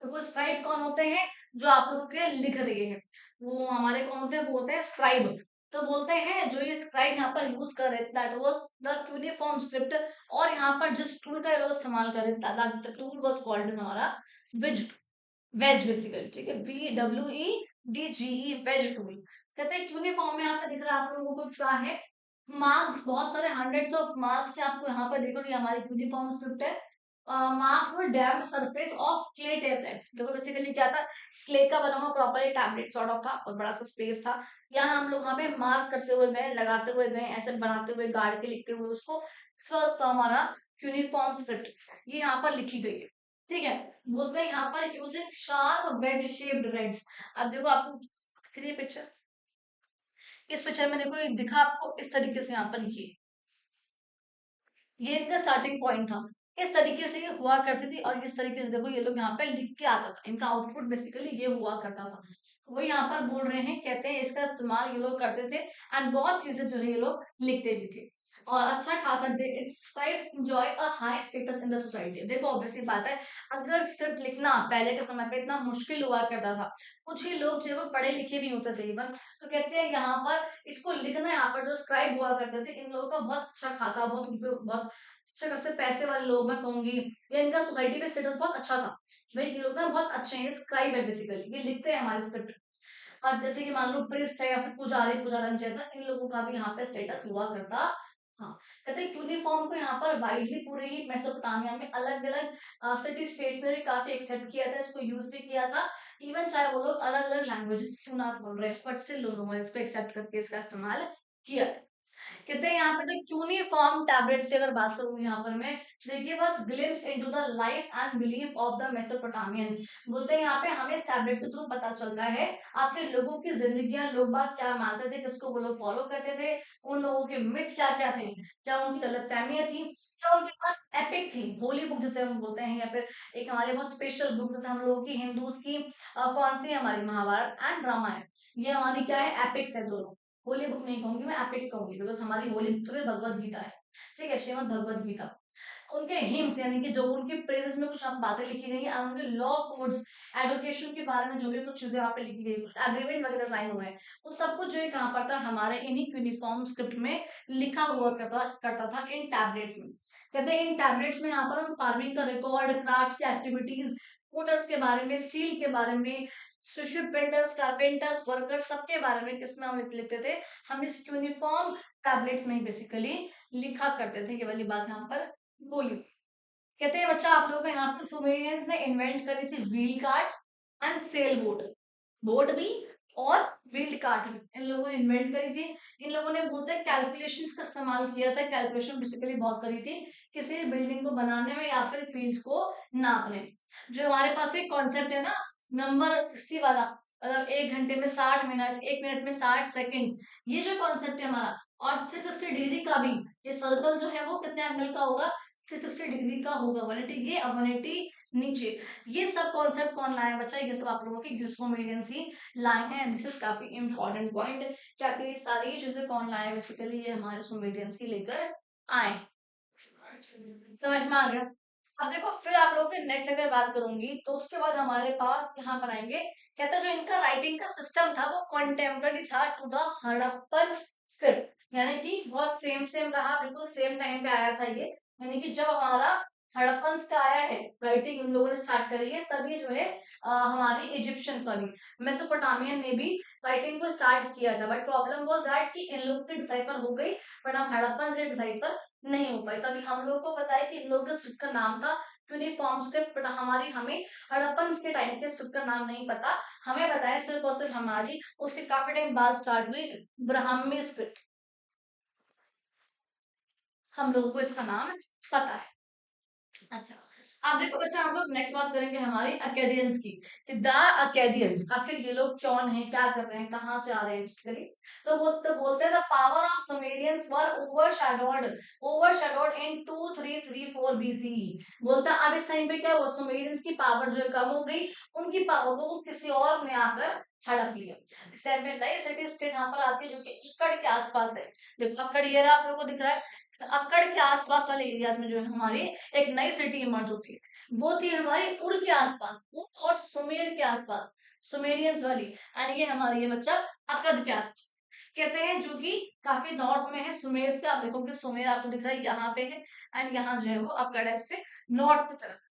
तो वो स्क्राइब कौन होते हैं, जो आप लोग के लिख रहे हैं वो हमारे कौन होते हैं, वो होते हैं स्क्राइब। तो बोलते हैं जो ये स्क्राइब यहाँ पर यूज कर रहे थे that was the cuneiform script. और यहाँ पर जिस टूल का ये लोग इस्तेमाल कर रहे थे द टूल वाज कॉल्ड हमारा वेज, वेज बेसिकली, ठीक है, VWEDGE, वेज टूल। कहते हैं यूनिफॉर्म में यहाँ पे दिख रहा है आप लोगों को क्या है, मार्क्स, बहुत सारे हंड्रेड्स ऑफ मार्क्स से आपको यहाँ पर देखो, ये हमारी यूनिफॉर्म स्क्रिप्ट है। Mark damp surface of clay tablets, देखो बेसिकली क्या था, क्ले का बना हुआ प्रॉपर एक टैबलेट सॉर्ट ऑफ था और बड़ा सा स्पेस था, यहाँ हम लोग वहाँ पे मार्क करते हुए गए, लगाते हुए गए, ऐसे बनाते हुए गाड़ के लिखते हुए उसको, स्वस्थ हमारा यूनिफॉर्म स्क्रिप्ट ये यहाँ पर लिखी गई है। ठीक है, बोलते हैं यहाँ पर using sharp wedge shaped reeds. अब देखो आपको दिख पिक्चर, इस पिक्चर में देखो ये दिखा आपको इस तरीके से, यहाँ पर लिखिए, ये इनका स्टार्टिंग पॉइंट था, इस तरीके से ये हुआ करती थी और इस तरीके से देखो ये लोग यहाँ पे लिख के आता था, इनका आउटपुट बेसिकली ये हुआ करता था। तो वो यहाँ पर बोल रहे हैं, कहते हैं इसका इस्तेमाल ये लोग करते थे एंड बहुत चीजें जो है ये लोग लिखते भी थे और अच्छा खासा थे। It's enjoy a high status in the society. देखो ऑब्वियसली बात है, अगर स्क्रिप्ट लिखना पहले के समय पे इतना मुश्किल हुआ करता था, कुछ ही लोग जो है वो पढ़े लिखे भी होते थे इवन, तो कहते हैं यहाँ पर इसको लिखना, यहाँ पर जो स्क्राइब हुआ करते थे इन लोगों का बहुत अच्छा खासा, बहुत अच्छे खासे पैसे वाले लोग मैं कहूंगी, या इनका सोसाइटी में स्टेटस बहुत अच्छा था, भाई ये लोग ना बहुत अच्छे हैं, स्क्राइब है बेसिकली, ये लिखते हैं हमारे स्क्रिप्ट। और जैसे कि मान लो प्रिस्ट है या फिर पुजारी पुजारन जैसा, इन लोगों का भी यहाँ पे स्टेटस हुआ करता। हाँ, कहते हैं यूनिफॉर्म को यहाँ पर वाइडली पूरे ही मेसोपोटामिया में अलग अलग सिटी स्टेट्स ने भी काफी एक्सेप्ट किया था, इसको यूज भी किया था। इवन चाहे वो लोग अलग अलग लैंग्वेजेस क्यों ना बोल रहे हैं, बट स्टिल लोगों ने इसको एक्सेप्ट करके इसका इस्तेमाल किया। कहते हैं यहाँ पे तो क्यूनिफॉर्म टैबलेट्स की अगर बात करूँ यहाँ पर मैं, देखिए बस glimpse into the life and belief of the मेसोपोटामियंस। बोलते हैं यहाँ पे हमें इस टैबलेट के थ्रू पता चलता है आखिर लोगों की जिंदगियां, लोग बात क्या मानते थे, किसको वो लोग फॉलो करते थे, उन लोगों के मिथ क्या क्या थे, क्या उनकी गलत फहमियां थी, क्या उनके पास एपिक थी, होली बुक जिसे हम बोलते हैं, या फिर एक हमारे बहुत स्पेशल बुक जैसे हम लोगों की हिंदूज की कौन सी है, हमारी महाभारत एंड रामायण, ये हमारी क्या है, एपिक्स है दोनों। होली बुक नहीं कहूंगी मैं, एपिक्स कहूंगी, बिकॉज हमारी होली बुक तो भगवत गीता है, ठीक है, श्रीमद भगवत गीता। उनके हिम्स यानी कि जो उनकी प्रेजेस में कुछ बातें लिखी गई हैं, उनके लॉ कोड्स, एडुकेशन के बारे में जो भी कुछ चीजें वहां पे लिखी गई, एग्रीमेंट वगैरह साइन हुए हैं, वो सब कुछ जो है कहाँ पर था, हमारे इन्हीं यूनिफॉर्म स्क्रिप्ट में लिखा हुआ करता था इन टैबलेट्स में। कहते हैं इन टैबलेट्स में यहाँ पर हम फार्मिंग का रिकॉर्ड, क्राफ्ट की एक्टिविटीज, पोटर्स के बारे में, सील के बारे में, शिप पेंटर्स, कारपेंटर्स, वर्कर्स, सबके बारे में किसमें हम लिख लेते थे, हम इस यूनिफॉर्म टैबलेट्स में ही बेसिकली लिखा करते थे। ये वाली बात यहाँ पर बोली। कहते हैं बच्चा आप लोगों को यहाँ पे सुमेरियंस ने इन्वेंट करी थी wheel cart and sail boat, boat भी और व्हील्ड कार्ट भी इन लोगों ने इन्वेंट करी थी। इन लोगों ने बोलते हैं कैलकुलेशंस का इस्तेमाल किया था, कैलकुलेशन बेसिकली बहुत करी थी किसी भी बिल्डिंग को बनाने में या फिर फील्ड्स को नापने। जो हमारे पास एक कॉन्सेप्ट है ना, नंबर 60 वाला, मतलब 1 घंटे में 60 मिनट, 1 मिनट में 60 सेकेंड, ये जो कॉन्सेप्ट है हमारा, और 360 डिग्री का भी, ये सर्कल जो है वो कितने एंगल का होगा, 360 डिग्री का होगा, 180 ये, 180 नीचे। ये सब कॉन्सेप्ट कौन लाया है बच्चा, ये सब आप लोगों की ग्यूसोमेडियंस ही लाए हैं। दिस इज काफी इंपॉर्टेंट पॉइंट, क्या कि सारी चीजें कौन लाए बेसिकली, ये हमारे सुमेडियंस ही लेकर आए। समझ में आ गया। अब देखो फिर आप लोगों के नेक्स्ट अगर बात करूंगी तो उसके बाद हमारे पास यहाँ पर आएंगे, कहता जो इनका राइटिंग का सिस्टम था वो कॉन्टेम्पररी था टू द हड़प्पन स्क्रिप्ट, यानी कि बहुत सेम सेम रहा, बिल्कुल सेम टाइम पे आया था ये, यानी कि जब हमारा हड़प्पन का आया है राइटिंग उन लोगों ने स्टार्ट करी है, तभी जो है हमारी इजिप्शियन सॉरी मेसोपोटामियन ने भी राइटिंग को स्टार्ट किया था। बट प्रॉब्लम वाज दैट कि इन लोगों की डिसाइफर हो गई, बट हम हड़प्पन से डिसाइफर नहीं हो पाए। तभी हम लोग को पता है कि इन लोगों के स्क्रिप्ट का नाम था यूनिफॉर्म स्क्रिप्ट, बट हमें हड़प्पन के टाइम के स्क्रिप्ट का नाम नहीं पता। हमें बताया सिर्फ और सिर्फ हमारी उसके काफी टाइम बाद स्टार्ट हुई ब्राह्मी स्क्रिप्ट, हम लोगों को इसका नाम पता है। अच्छा, अब देखो बच्चा, हम लोग नेक्स्ट बात करेंगे हमारी अकेडियंस की, कि द अकेडियंस आखिर ये लोग कौन है, क्या कर रहे हैं, कहाँ से आ रहे हैं बेसिकली। तो बोलते हैं the power of Sumerians were overshadowed in 2334 BCE. बोलता है अब इस टाइम पे क्या हुआ, सुमेरियंस की पावर जो है कम हो गई, उनकी पावर को किसी और ने आकर हड़प लिया। इस टाइम पे नई सिटी स्टेट यहाँ पर आती है जो कि अक्कड़ के आसपास है। देखो अक्कड़ ये रहा, आप लोगों को दिख रहा है। अक्कड़ के आसपास वाले एरियाज में जो है हमारी एक नई सिटी इमर्ज होती है, वो थी हमारी उर के आसपास, उर और सुमेर के आसपास, सुमेरियंस वाली। एंड ये हमारी ये बच्चा अकद के आसपास कहते हैं, जो कि काफी नॉर्थ में है सुमेर से। आप देखो कि सुमेर आपको दिख रहा है यहाँ पे है, एंड यहाँ जो है वो अकड़ है, से नॉर्थ की तरफ।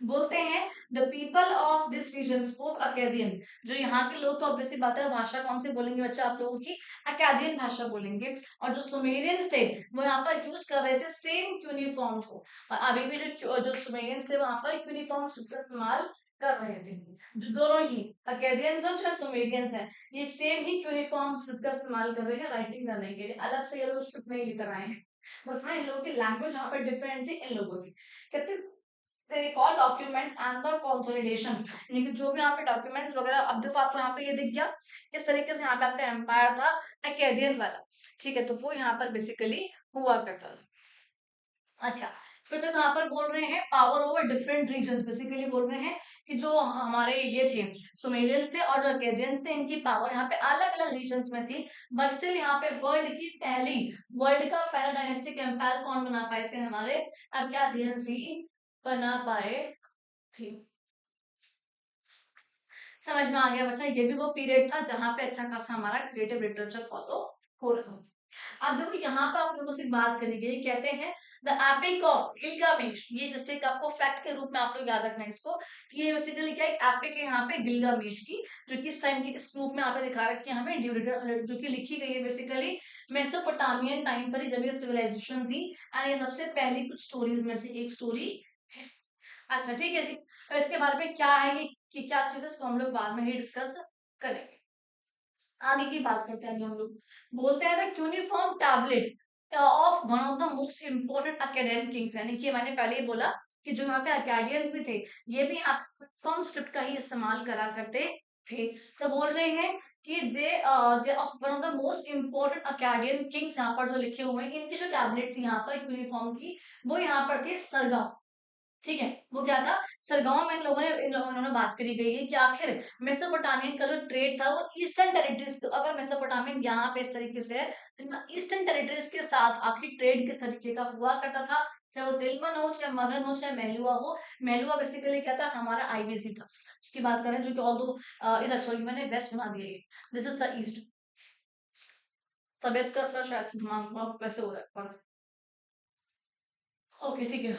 बोलते हैं the people of this region spoke Akkadian. जो यहाँ के लोग, तो ऑब्वियसली बात है, भाषा कौन सी बोलेंगे बच्चा आप लोगों की, अकेदियन भाषा बोलेंगे। और जो सुमेरियंस थे वो यहाँ पर यूज कर रहे थे सेम यूनिफॉर्म को, और अभी भी जो सुमेरियंस थे वहां पर यूनिफॉर्म का इस्तेमाल कर रहे थे। जो दोनों ही अकेदियंस और जो सुमेरियंस है, ये सेम ही यूनिफॉर्म का इस्तेमाल कर रहे हैं राइटिंग करने के लिए, अलग से ये लोग स्क्रिप्ट नहीं लेकर आए हैं। बस हाँ, इन लोगों की लैंग्वेज यहाँ पर डिफरेंट थी इन लोगों से। कहते they recall documents and the consolidation, यानी कि जो भी यहाँ पे डॉक्यूमेंट्स वगैरह, अब देखो आपको यहाँ पे ये दिख गया, इस तरीके से यहाँ पे आपका एम्पायर था अकेडियन वाला, ठीक है, तो वो यहाँ पर बेसिकली हुआ करता था। अच्छा, फिर तो यहाँ पर बोल रहे हैं power over different region, basically बोल रहे हैं कि जो हमारे ये थे सुमेरियंस थे और जो अकेडियंस थे, इनकी पावर यहाँ पे अलग अलग रीजन्स में थी, बट स्टिल यहाँ पे वर्ल्ड का पहला डायनेस्टिक एम्पायर कौन बना पाए थे, हमारे अकेडियंस ही बना पाए थे। समझ में आ गया बच्चा, ये भी वो पीरियड था जहां पे अच्छा खासा हमारा क्रिएटिव लिटरेचर फॉलो हो रहा था। अब देखो यहाँ पे आप लोगों से बात करी गई, कहते हैं द एपिक ऑफ गिलगामेश। ये जस्ट एक आपको फैक्ट के रूप में आप लोग याद रखना है इसको, कि ये बेसिकली क्या एक एपिक है यहाँ पे गिलगामेश की, जो कि इस टाइम की इस रूप में यहाँ पे दिखा रखी है हमें, जो कि लिखी गई है बेसिकली मेसोपोटामियन टाइम पर ही, जब ये सिविलाइजेशन थी, एंड ये सबसे पहली कुछ स्टोरीज में से एक स्टोरी है। अच्छा ठीक है जी, तो इसके बारे में क्या है ये, कि क्या चीज है, इसको हम लोग बाद में ही डिस्कस करेंगे। आगे की बात करते हैं हम लोग। बोलते हैं the uniform tablet of one of the most important academic Kings, यानी कि मैंने पहले ही बोला कि जो यहाँ पे अकेडियंस भी थे, ये भी यूनिफॉर्म स्क्रिप्ट का ही इस्तेमाल करा करते थे। तो बोल रहे हैं कि they of one of the most important Akkadian kings, यहाँ पर जो लिखे हुए हैं, इनकी जो टैबलेट थी यहाँ पर यूनिफॉर्म की, वो यहाँ पर थी सरगा। ठीक है, वो क्या था, सरगांव में इन्होंने बात करी गई है कि आखिर मेसोपोटामियन का जो ट्रेड था वो ईस्टर्न टेरिटरीज, तो अगर मेसोपोटामियन यहाँ पे इस तरीके से है, तो ईस्टर्न टेरिटरीज के साथ आखिर ट्रेड किस तरीके का हुआ करता था, चाहे वो दिलमन हो, चाहे मगन हो, चाहे मेलुआ हो। मेलुआ बेसिकली क्या था, हमारा आईबीसी था, उसकी बात करें, जो कि ऑल दो इधर, सॉरी मैंने वेस्ट बना दिया, ये दिस इज द ईस्ट। तबियत का असर शायद से दिमाग वैसे हो रहा है। ओके ठीक है।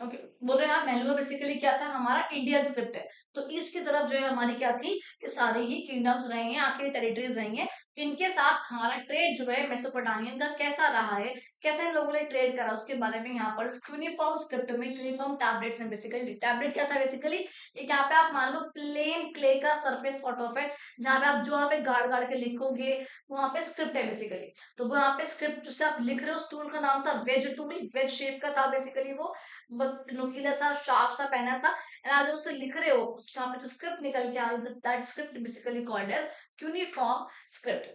ओके, बोल रहे हैं आप मेलुआ बेसिकली क्या था, हमारा इंडियन स्क्रिप्ट है। तो ईस्ट की तरफ जो है हमारी क्या थी, कि सारी ही किंगडम्स रही हैं, आखिरी टेरिटरीज रही हैं, इनके साथ हमारा ट्रेड जो है मेसोपोटामियन का कैसा रहा है, कैसे इन लोगों ने ट्रेड करा, उसके बारे में यहाँ पर यूनिफॉर्म स्क्रिप्ट में यूनिफॉर्म टैबलेट्स में, बेसिकली टैबलेट क्या था, बेसिकली एक यहाँ पे आप मान लो प्लेन क्ले का सरफेस सॉर्ट ऑफ है, जहाँ पे आप जो वहाँ पे गाड़ गाड़ के लिखोगे, वहां पे स्क्रिप्ट है बेसिकली। तो वहां पे स्क्रिप्ट जिससे आप लिख रहे हो, उस टूल का नाम था वेज टूल, वेज शेप का था बेसिकली वो, नुकीला सा शार्प सा पैना सा, एंड आज उसे लिख रहे हो, जहाँ पे जो स्क्रिप्ट निकल के आ रही है, that script basically called as cuneiform script.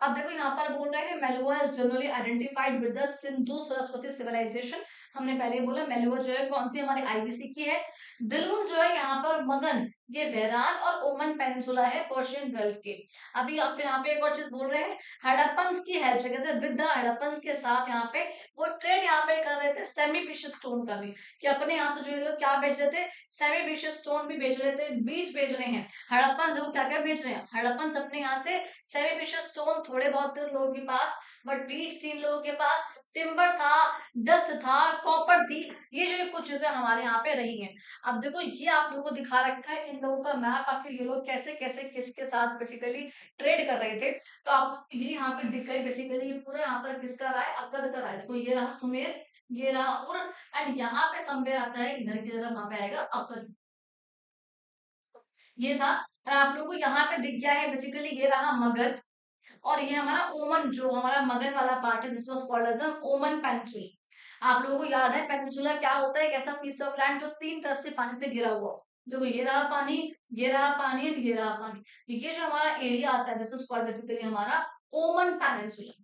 अब देखो यहाँ पर बोल रहे हैं Meluha is generally identified with the Sindhu Saraswati civilization. हमने पहले बोला मेलुआ जो है कौन सी हमारी आईबीसी की है। दिलमुन जो है यहाँ पर मगन, ये बहरान और ओमन पेनिनसुला है पर्शियन गल्फ के। अभी आप फिर यहाँ पे एक और चीज बोल रहे हैं, हड़प्पन की हेल्प से, कहते हैं विद द हड़प्पन के साथ यहाँ पे वो ट्रेड यहाँ पे कर रहे थे सेमी प्रीशियस स्टोन का भी, कि अपने यहाँ से जो ये लोग क्या बेच रहे थे, सेमी प्रीशियस स्टोन भी बेच रहे थे, बीज बेच रहे हैं। हड़प्पन जो क्या क्या बेच रहे हैं, हड़प्पन अपने यहाँ से सेमी प्रीशियस स्टोन थोड़े बहुत थे लोगों के पास, बट बीज थी लोगों के पास, टिम्बर था, डस्ट था, कॉपर थी, ये जो कुछ चीजें हमारे यहाँ पे रही हैं। अब देखो ये आप लोगों को दिखा रखा है इन लोगों का मैप, आखिर ये लोग कैसे कैसे किसके साथ बेसिकली ट्रेड कर रहे थे। तो आपको ये यहाँ पे दिख गई बेसिकली, ये पूरा यहाँ पर किसका रहा है, अक्कद का रहा है। देखो ये रहा सुमेर, ये रहा और एंड यहाँ पे समवेयर आता है इधर की तरफ, वहां पे आएगा अपर। ये था। और आप लोगों को यहाँ पे दिख गया है बेसिकली, ये रहा मगध और ये हमारा ओमन, जो हमारा मगध वाला पार्ट है, this was called as the Oman peninsula. आप लोगों को याद है पेनिनसुला क्या होता है? एक ऐसा पीस ऑफ लैंड जो तीन तरफ से पानी से घिरा हुआ हो। देखो ये रहा पानी, ये रहा पानी, ये रहा पानी। ये जो हमारा एरिया आता है, दिस इज कॉल्ड बेसिकली हमारा ओमन पेनिनसुला।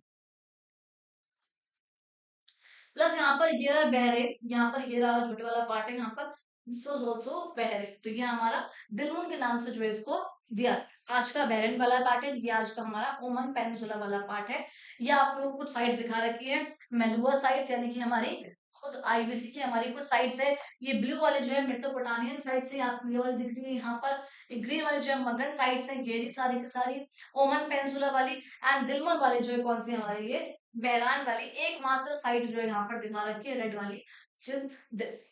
प्लस यहाँ पर ये रहा बहरे, यहाँ पर ये रहा छोटे वाला पार्ट है यहाँ पर, दिस वाज आल्सो बहरे। तो ये हमारा दिलमुन के नाम से जो है इसको दिया। आज का बहरन वाला पार्ट है, ये आज का हमारा ओमन पेनिनसुला वाला पार्ट है। ये आप लोगों को कुछ साइड्स दिखा रखी है, मेलुआ साइड्स यानी कि हमारी खुद आईबीसी की हमारी कुछ साइड्स है। ये ब्लू वाले जो है मेसोपोटामियन साइड से आपको ये वाली दिख रही है यहाँ पर। ग्रीन वाले जो है मगध साइड से, ये सारी की सारी ओमन पेनिनसुला वाली। एंड दिलमुन वाले जो है कौन सी हमारे ये बैरान वाली एकमात्र साइट जो है यहाँ पर दिखा रखी है रेड वाली, दिस।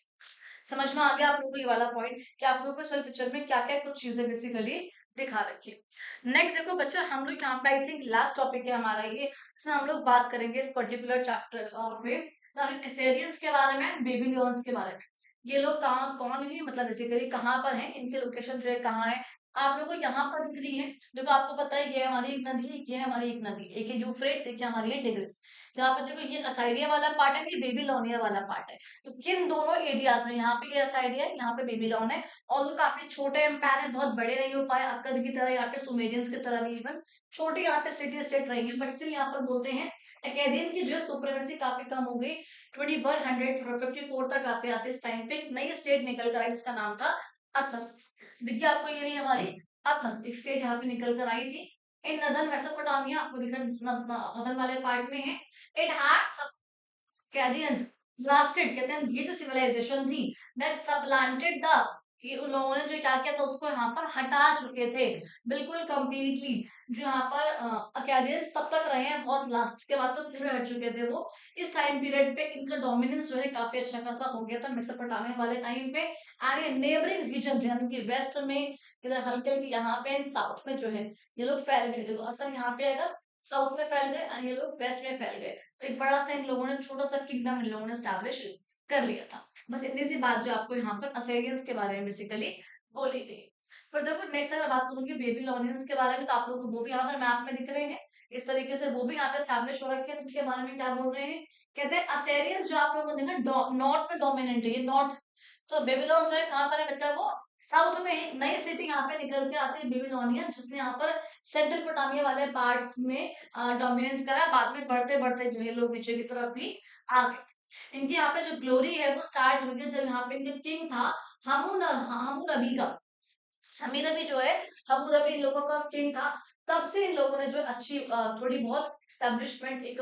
समझ में आ गया आप लोगों को ये वाला पॉइंट कि आप लोगों को इस वाले पिक्चर में क्या क्या कुछ चीजें बेसिकली दिखा रखी है। नेक्स्ट देखो बच्चा, हम लोग यहाँ पे आई थिंक लास्ट टॉपिक है हमारा ये, इसमें हम लोग बात करेंगे इस पर्टिकुलर चैप्टर में एसेरियंस के बारे में, बेबीलोन्स के बारे में। ये लोग कहाँ कौन है, मतलब बेसिकली कहाँ पर है, इनकी लोकेशन जो है कहाँ है। आप लोगों को यहाँ पर दिख रही है, देखो आपको पता है ये हमारी एक नदी है, ये हमारी एक नदी, एक है यूफ्रेट्स, एक है हमारी है टिग्रिस। यहाँ पे देखो ये असाइरिया वाला पार्ट है, ये बेबीलोनिया वाला पार्ट है। तो किन दोनों एरियाज में, यहाँ पे ये असाइरिया है, यहाँ पे बेबीलोन है। और जो काफी छोटे एम्पायर है, बहुत बड़े नहीं हो पाए अक्कद की तरह या फिर सुमेरियंस की तरह भी, इवन छोटी यहाँ पे सिटी स्टेट रहेंगे, बट स्टिल यहाँ पर बोलते हैं अकेदियन की जो है सुप्रीमेसी काफी कम हो गई। 2154 तक आते आते इस टाइम पे एक नई स्टेट निकल कर आई जिसका नाम था असम। देखिए आपको ये नहीं हमारी असम एक स्टेट यहाँ पे निकल कर आई थी इन नदन मेसोपोटामिया, आपको दिख रहा है नदन वाले पार्ट में है। इट हैड कैरियंस लास्टेड, कहते हैं ये जो सिविलाइजेशन थी दैट सप्लांटेड द, ये उन लोगों ने जो क्या किया था उसको यहाँ पर हटा चुके थे बिल्कुल कंप्लीटली। जो यहाँ पर अकेडियंस तब तक रहे हैं बहुत, लास्ट के बाद तो पूरे हट चुके थे वो। इस टाइम पीरियड पे इनका डोमिनेंस जो है काफी अच्छा खासा हो गया था मेसोपोटामिया वाले टाइम पे। एंड ये नेबरिंग रीजन यानी कि वेस्ट में इधर हल्के हल्के यहाँ पे, साउथ में जो है ये लोग फैल गए। देखो असर यहाँ पे अगर साउथ में फैल गए और ये लोग वेस्ट में फैल गए, तो एक बड़ा सा इन लोगों ने छोटा सा किंगडम इन लोगों ने स्टैब्लिश कर लिया था। बस इतनी सी बात जो आपको यहाँ पर असेरियंस के बारे में बेसिकली बोली गई। फिर देखो नेक्स्ट अगर बात करूंगी बेबीलोनियंस के बारे में, तो आप लोगों को वो भी यहाँ पर मैप में दिख रहे हैं इस तरीके से, वो भी यहाँ पे स्टैब्लिश हो रखे हैं। उनके बारे में क्या बोल रहे हैं, कहते हैं असेरियंस जो आप लोगों को देखा नॉर्थ में डोमिनेंट है, ये नॉर्थ। तो बेबीलोन जो है कहाँ पर है बच्चा, वो साउथ में है। नई सिटी यहाँ पे निकल के आती है बेबीलोनियन, जिसने यहाँ पर सेंट्रल पोटामिया वाले पार्ट्स में डोमिनेंस करा। बाद में बढ़ते बढ़ते जो है लोग नीचे की तरफ भी आ गए। इनकी यहाँ पे जो ग्लोरी है वो स्टार्ट हुई थी जब यहाँ पे इनका किंग था हमूनबी का। हमीरबी जो है, हमीरबी इन लोगों का किंग था। तब से इन लोगों ने जो अच्छी थोड़ी बहुत एस्टेब्लिशमेंट, एक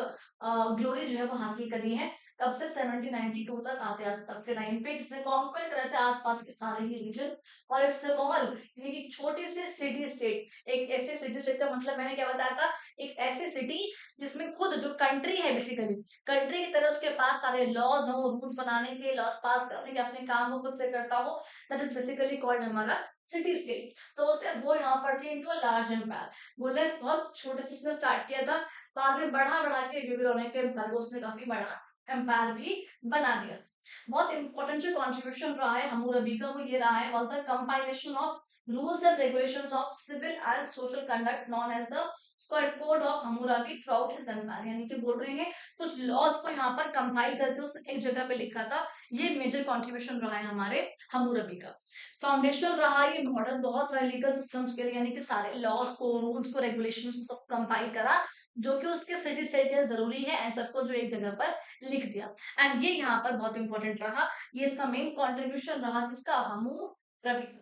ग्लोरी जो है वो हासिल करी है। तब से 1792 तक आते आते तब के टाइम पे जिसने कॉन्कर करे थे आसपास के सारे ही रीजन। और एक स्मॉल यानी कि छोटी सी सिटी स्टेट, एक ऐसे सिटी स्टेट का मतलब मैंने क्या बताया था, एक ऐसी सिटी जिसमें खुद जो कंट्री है बेसिकली कंट्री की तरह उसके पास सारे लॉज हो, रूल्स बनाने के, लॉज पास करने के, अपने काम को खुद से करता हो, दैट इज बेसिकली कॉल्ड हमारा सिटी स्टेट। तो बोलते हैं वो यहाँ पर थी इनटू लार्ज एम्पायर। बोले बहुत छोटे से इसने स्टार्ट किया था, बाद में बढ़ा बढ़ा के बेबीलोनियन के एम्पायर को उसने काफी बड़ा एम्पायर भी बना दिया। बहुत इंपॉर्टेंट जो कॉन्ट्रीब्यूशन रहा है हम्मुरबी का वो ये रहा है, was the compilation of rules and regulations of civil and social conduct known as the code of Hammurabi throughout his empire. यानी कि बोल रहे हैं कुछ लॉज को यहाँ पर कंपाइल करके उसने एक जगह पे लिखा था। ये मेजर कॉन्ट्रीब्यूशन रहा है हमारे हम्मुरबी का। फाउंडेशनल रहा ये मॉडल बहुत सारे लीगल सिस्टम्स के लिए, यानी कि सारे लॉज को, रूल्स को, रेगुलेशंस को सब कंपाइल करा जो कि उसके सिटी स्टेट के जरूरी है, एंड सबको जो एक जगह पर लिख दिया। एंड ये यहाँ पर बहुत इंपॉर्टेंट रहा, ये इसका मेन कंट्रीब्यूशन रहा किसका, हम्मुरबी का।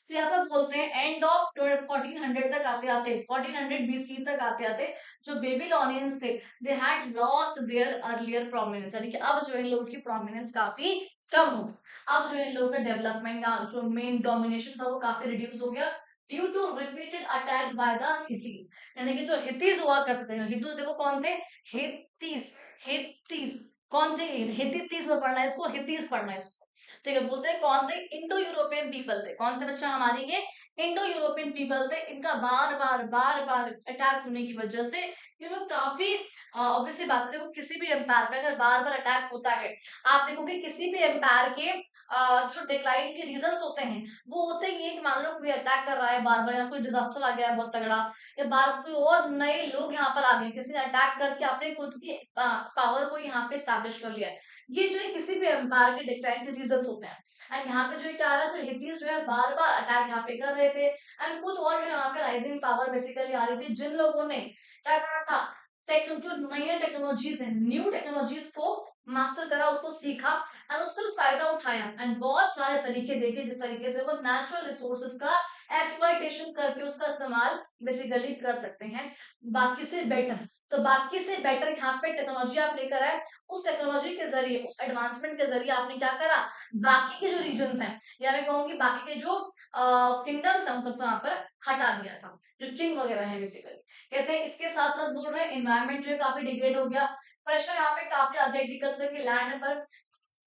फिर यहाँ पर बोलते हैं एंड ऑफ 1400 तक आते आते, 1400 बीसी तक आते आते जो बेबीलोनियंस थे they had lost their earlier prominence, यानी कि अब जो है इन लोगों की प्रोमिनेंस काफी कम हो। अब जो है इन लोगों का डेवलपमेंट का जो मेन डोमिनेशन था वो काफी रिड्यूस हो गया due to repeated attacks by the Hittite. यानी कि जो हित्तीज हुआ करते हैं, हित्तीज देखो कौन थे, हित्तीज, हित्तीज कौन थे, हित्तीज में पढ़ना है इसको, हित्तीज पढ़ना है इसको। ठीक है, बोलते हैं कौन थे, इंडो यूरोपियन पीपल थे। कौन थे बच्चा, हमारे ये इंडो यूरोपियन पीपल थे। इनका बार बार अटैक होने की वजह से ये लोग काफी ऑब्वियसली बात है, देखो किसी भी एम्पायर पे अगर बार-बार अटैक होता है, आप देखोगे किसी भी एम्पायर के जो डिक्लाइन के रीज़न्स होते हैं, वो होते ही हैं कि मान लो कोई अटैक कर रहा है बार-बार, या कोई डिज़ास्टर आ गया है बहुत तगड़ा, या बार कोई और नए लोग यहाँ पर आ गए, किसी ने अटैक करके अपने खुद की पावर को यहाँ पे एस्टैब्लिश कर लिया है। ये जो है किसी भी एम्पायर के डिक्लाइन के रीज़न्स होते हैं। एंड यहाँ पे जो क्या आ रहा है, तो हित्तीस जो है बार-बार अटैक यहाँ पे कर रहे थे, एंड कुछ और जो यहाँ पे राइजिंग पावर बेसिकली आ रही थी, जिन लोगों ने क्या करा था, जो नई टेक्नोलॉजीज है, न्यू टेक्नोलॉजीज को मास्टर करा, उसको सीखा एंड उसका फायदा उठाया, एंड बहुत सारे तरीके देखे जिस तरीके से वो नेचुरल रिसोर्सेज का एक्सप्लॉइटेशन करके उसका इस्तेमाल बेसिकली कर सकते हैं बाकी से बेटर। तो बाकी से बेटर यहाँ पे टेक्नोलॉजी आप लेकर आए, उस टेक्नोलॉजी के जरिए, उस एडवांसमेंट के जरिए आपने क्या करा, बाकी के जो रीजन है, या मैं कहूंगी बाकी के जो किंगडम्स है, उन सबको यहाँ पर हटा दिया था, जो किंग वगैरह है बेसिकली। कहते हैं इसके साथ साथ बोल रहे हैं एनवायरनमेंट जो है काफी डिग्रेड हो गया, प्रेशर यहाँ पे काफी आ गया एग्रीकल्चर के लैंड पर,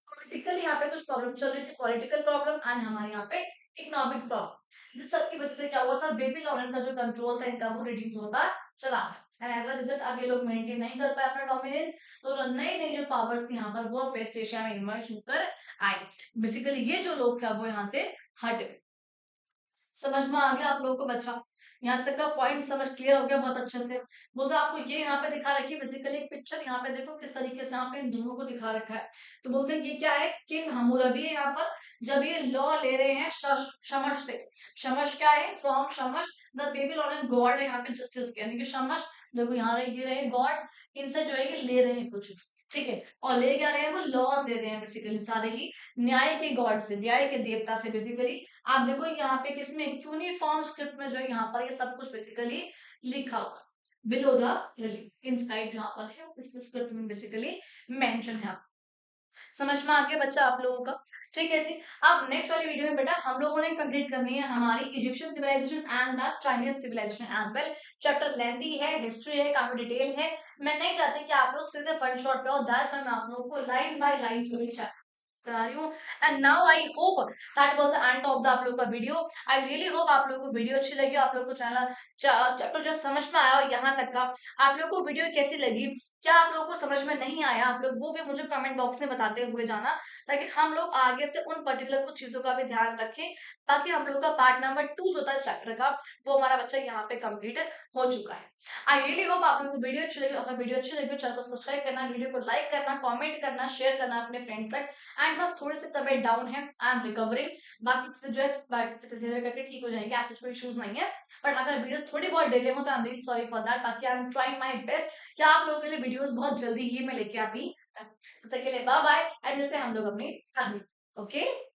पॉलिटिकल यहाँ पे कुछ प्रॉब्लम चल रही थी, पॉलिटिकल प्रॉब्लम एंड हमारे यहाँ पे इकोनॉमिक प्रॉब्लम, जिस सब की वजह से क्या हुआ था, बेबी लॉरेंस का जो कंट्रोल था इनका वो रिड्यूस होता चला गया, एंड एज अ रिजल्ट अब ये लोग मेंटेन नहीं कर पाए अपना डोमिनेंस। तो नई नई जो पावर्स थी यहाँ पर वो वेस्ट एशिया में इमर्ज होकर आए, बेसिकली ये जो लोग थे वो यहाँ से हट गए। समझ में आ गया आप लोगों को बच्चा? यहाँ तक का पॉइंट समझ क्लियर हो गया बहुत अच्छे से। वो तो आपको ये यहाँ पे दिखा रखी है बेसिकली एक पिक्चर, यहाँ पे देखो किस तरीके से यहाँ पे इन दोनों को दिखा रखा है। तो बोलते हैं ये क्या है, किंग हम्मुरबी है यहाँ पर, जब ये लॉ ले रहे हैं शमश से। शमश क्या है, फ्रॉम शमश द बेबीलोनियन गॉड है यहाँ पे जस्टिस के, यानी कि शमश, देखो यहाँ ये रहे गॉड, इनसे जो है ये ले रहे हैं कुछ, ठीक है, और ले क्या रहे हैं, वो लॉ दे रहे हैं बेसिकली सारे ही न्याय के गॉड से, न्याय के देवता से बेसिकली। आप देखो यहाँ पे किसमें, यूनिफॉर्म स्क्रिप्ट में जो है यहाँ पर ये सब कुछ बेसिकली लिखा हुआ बिलो द रिलीफ इंस्क्राइब यहाँ पर है, इस स्क्रिप्ट में बेसिकली मेंशन है। समझ में आ गया बच्चा आप लोगों का? ठीक है जी। अब नेक्स्ट वाली वीडियो में बेटा हम लोगों ने कंप्लीट करनी है हमारी Egyptian civilization and the Chinese civilization as well. Chapter lengthy है, हिस्ट्री है, काफी डिटेल है, मैं नहीं चाहती कि आप लोग सीधे वन शॉट पे हो, दैट्स व्हाई मैं आप लोगों को लाइन बाय लाइन करा रही हूँ। And now I hope that was the end of the आप लोग का वीडियो। आई रियली होप आप लोगों को वीडियो अच्छी लगी, आप लोगों को चैनल चैप्टर जो समझ में आया और यहाँ तक का आप लोगों को वीडियो कैसी लगी, क्या आप लोगों को समझ में नहीं आया, आप लोग वो भी मुझे कमेंट बॉक्स में बताते हुए जाना, ताकि हम लोग आगे से उन पर्टिकुलर कुछ चीजों का भी ध्यान रखें, ताकि हम लोग का पार्ट नंबर 2 जो था इस चैप्टर का वो हमारा बच्चा यहाँ पे कंप्लीटेड हो चुका है। आई रियली होप आप लोगों को वीडियो अच्छी लगी। अगर वीडियो अच्छी लगी चैनल को सब्सक्राइब करना, वीडियो को लाइक करना, कमेंट करना, शेयर करना अपने फ्रेंड्स तक। एंड बस थोड़ी सी तबीयत डाउन है, आई एम रिकवरिंग, बाकी से जो है धीरे करके ठीक हो जाएंगे, ऐसे कोई इश्यूज नहीं है। बट अगर वीडियोस थोड़ी बहुत डिले हो तो I am really sorry for that, बाकी I am trying my best कि आप लोगों के लिए वीडियोस बहुत जल्दी ही मैं लेके आती। तब तक के लिए बाय बाय, एंड मिलते हैं हम लोग अपनी अगली। ओके।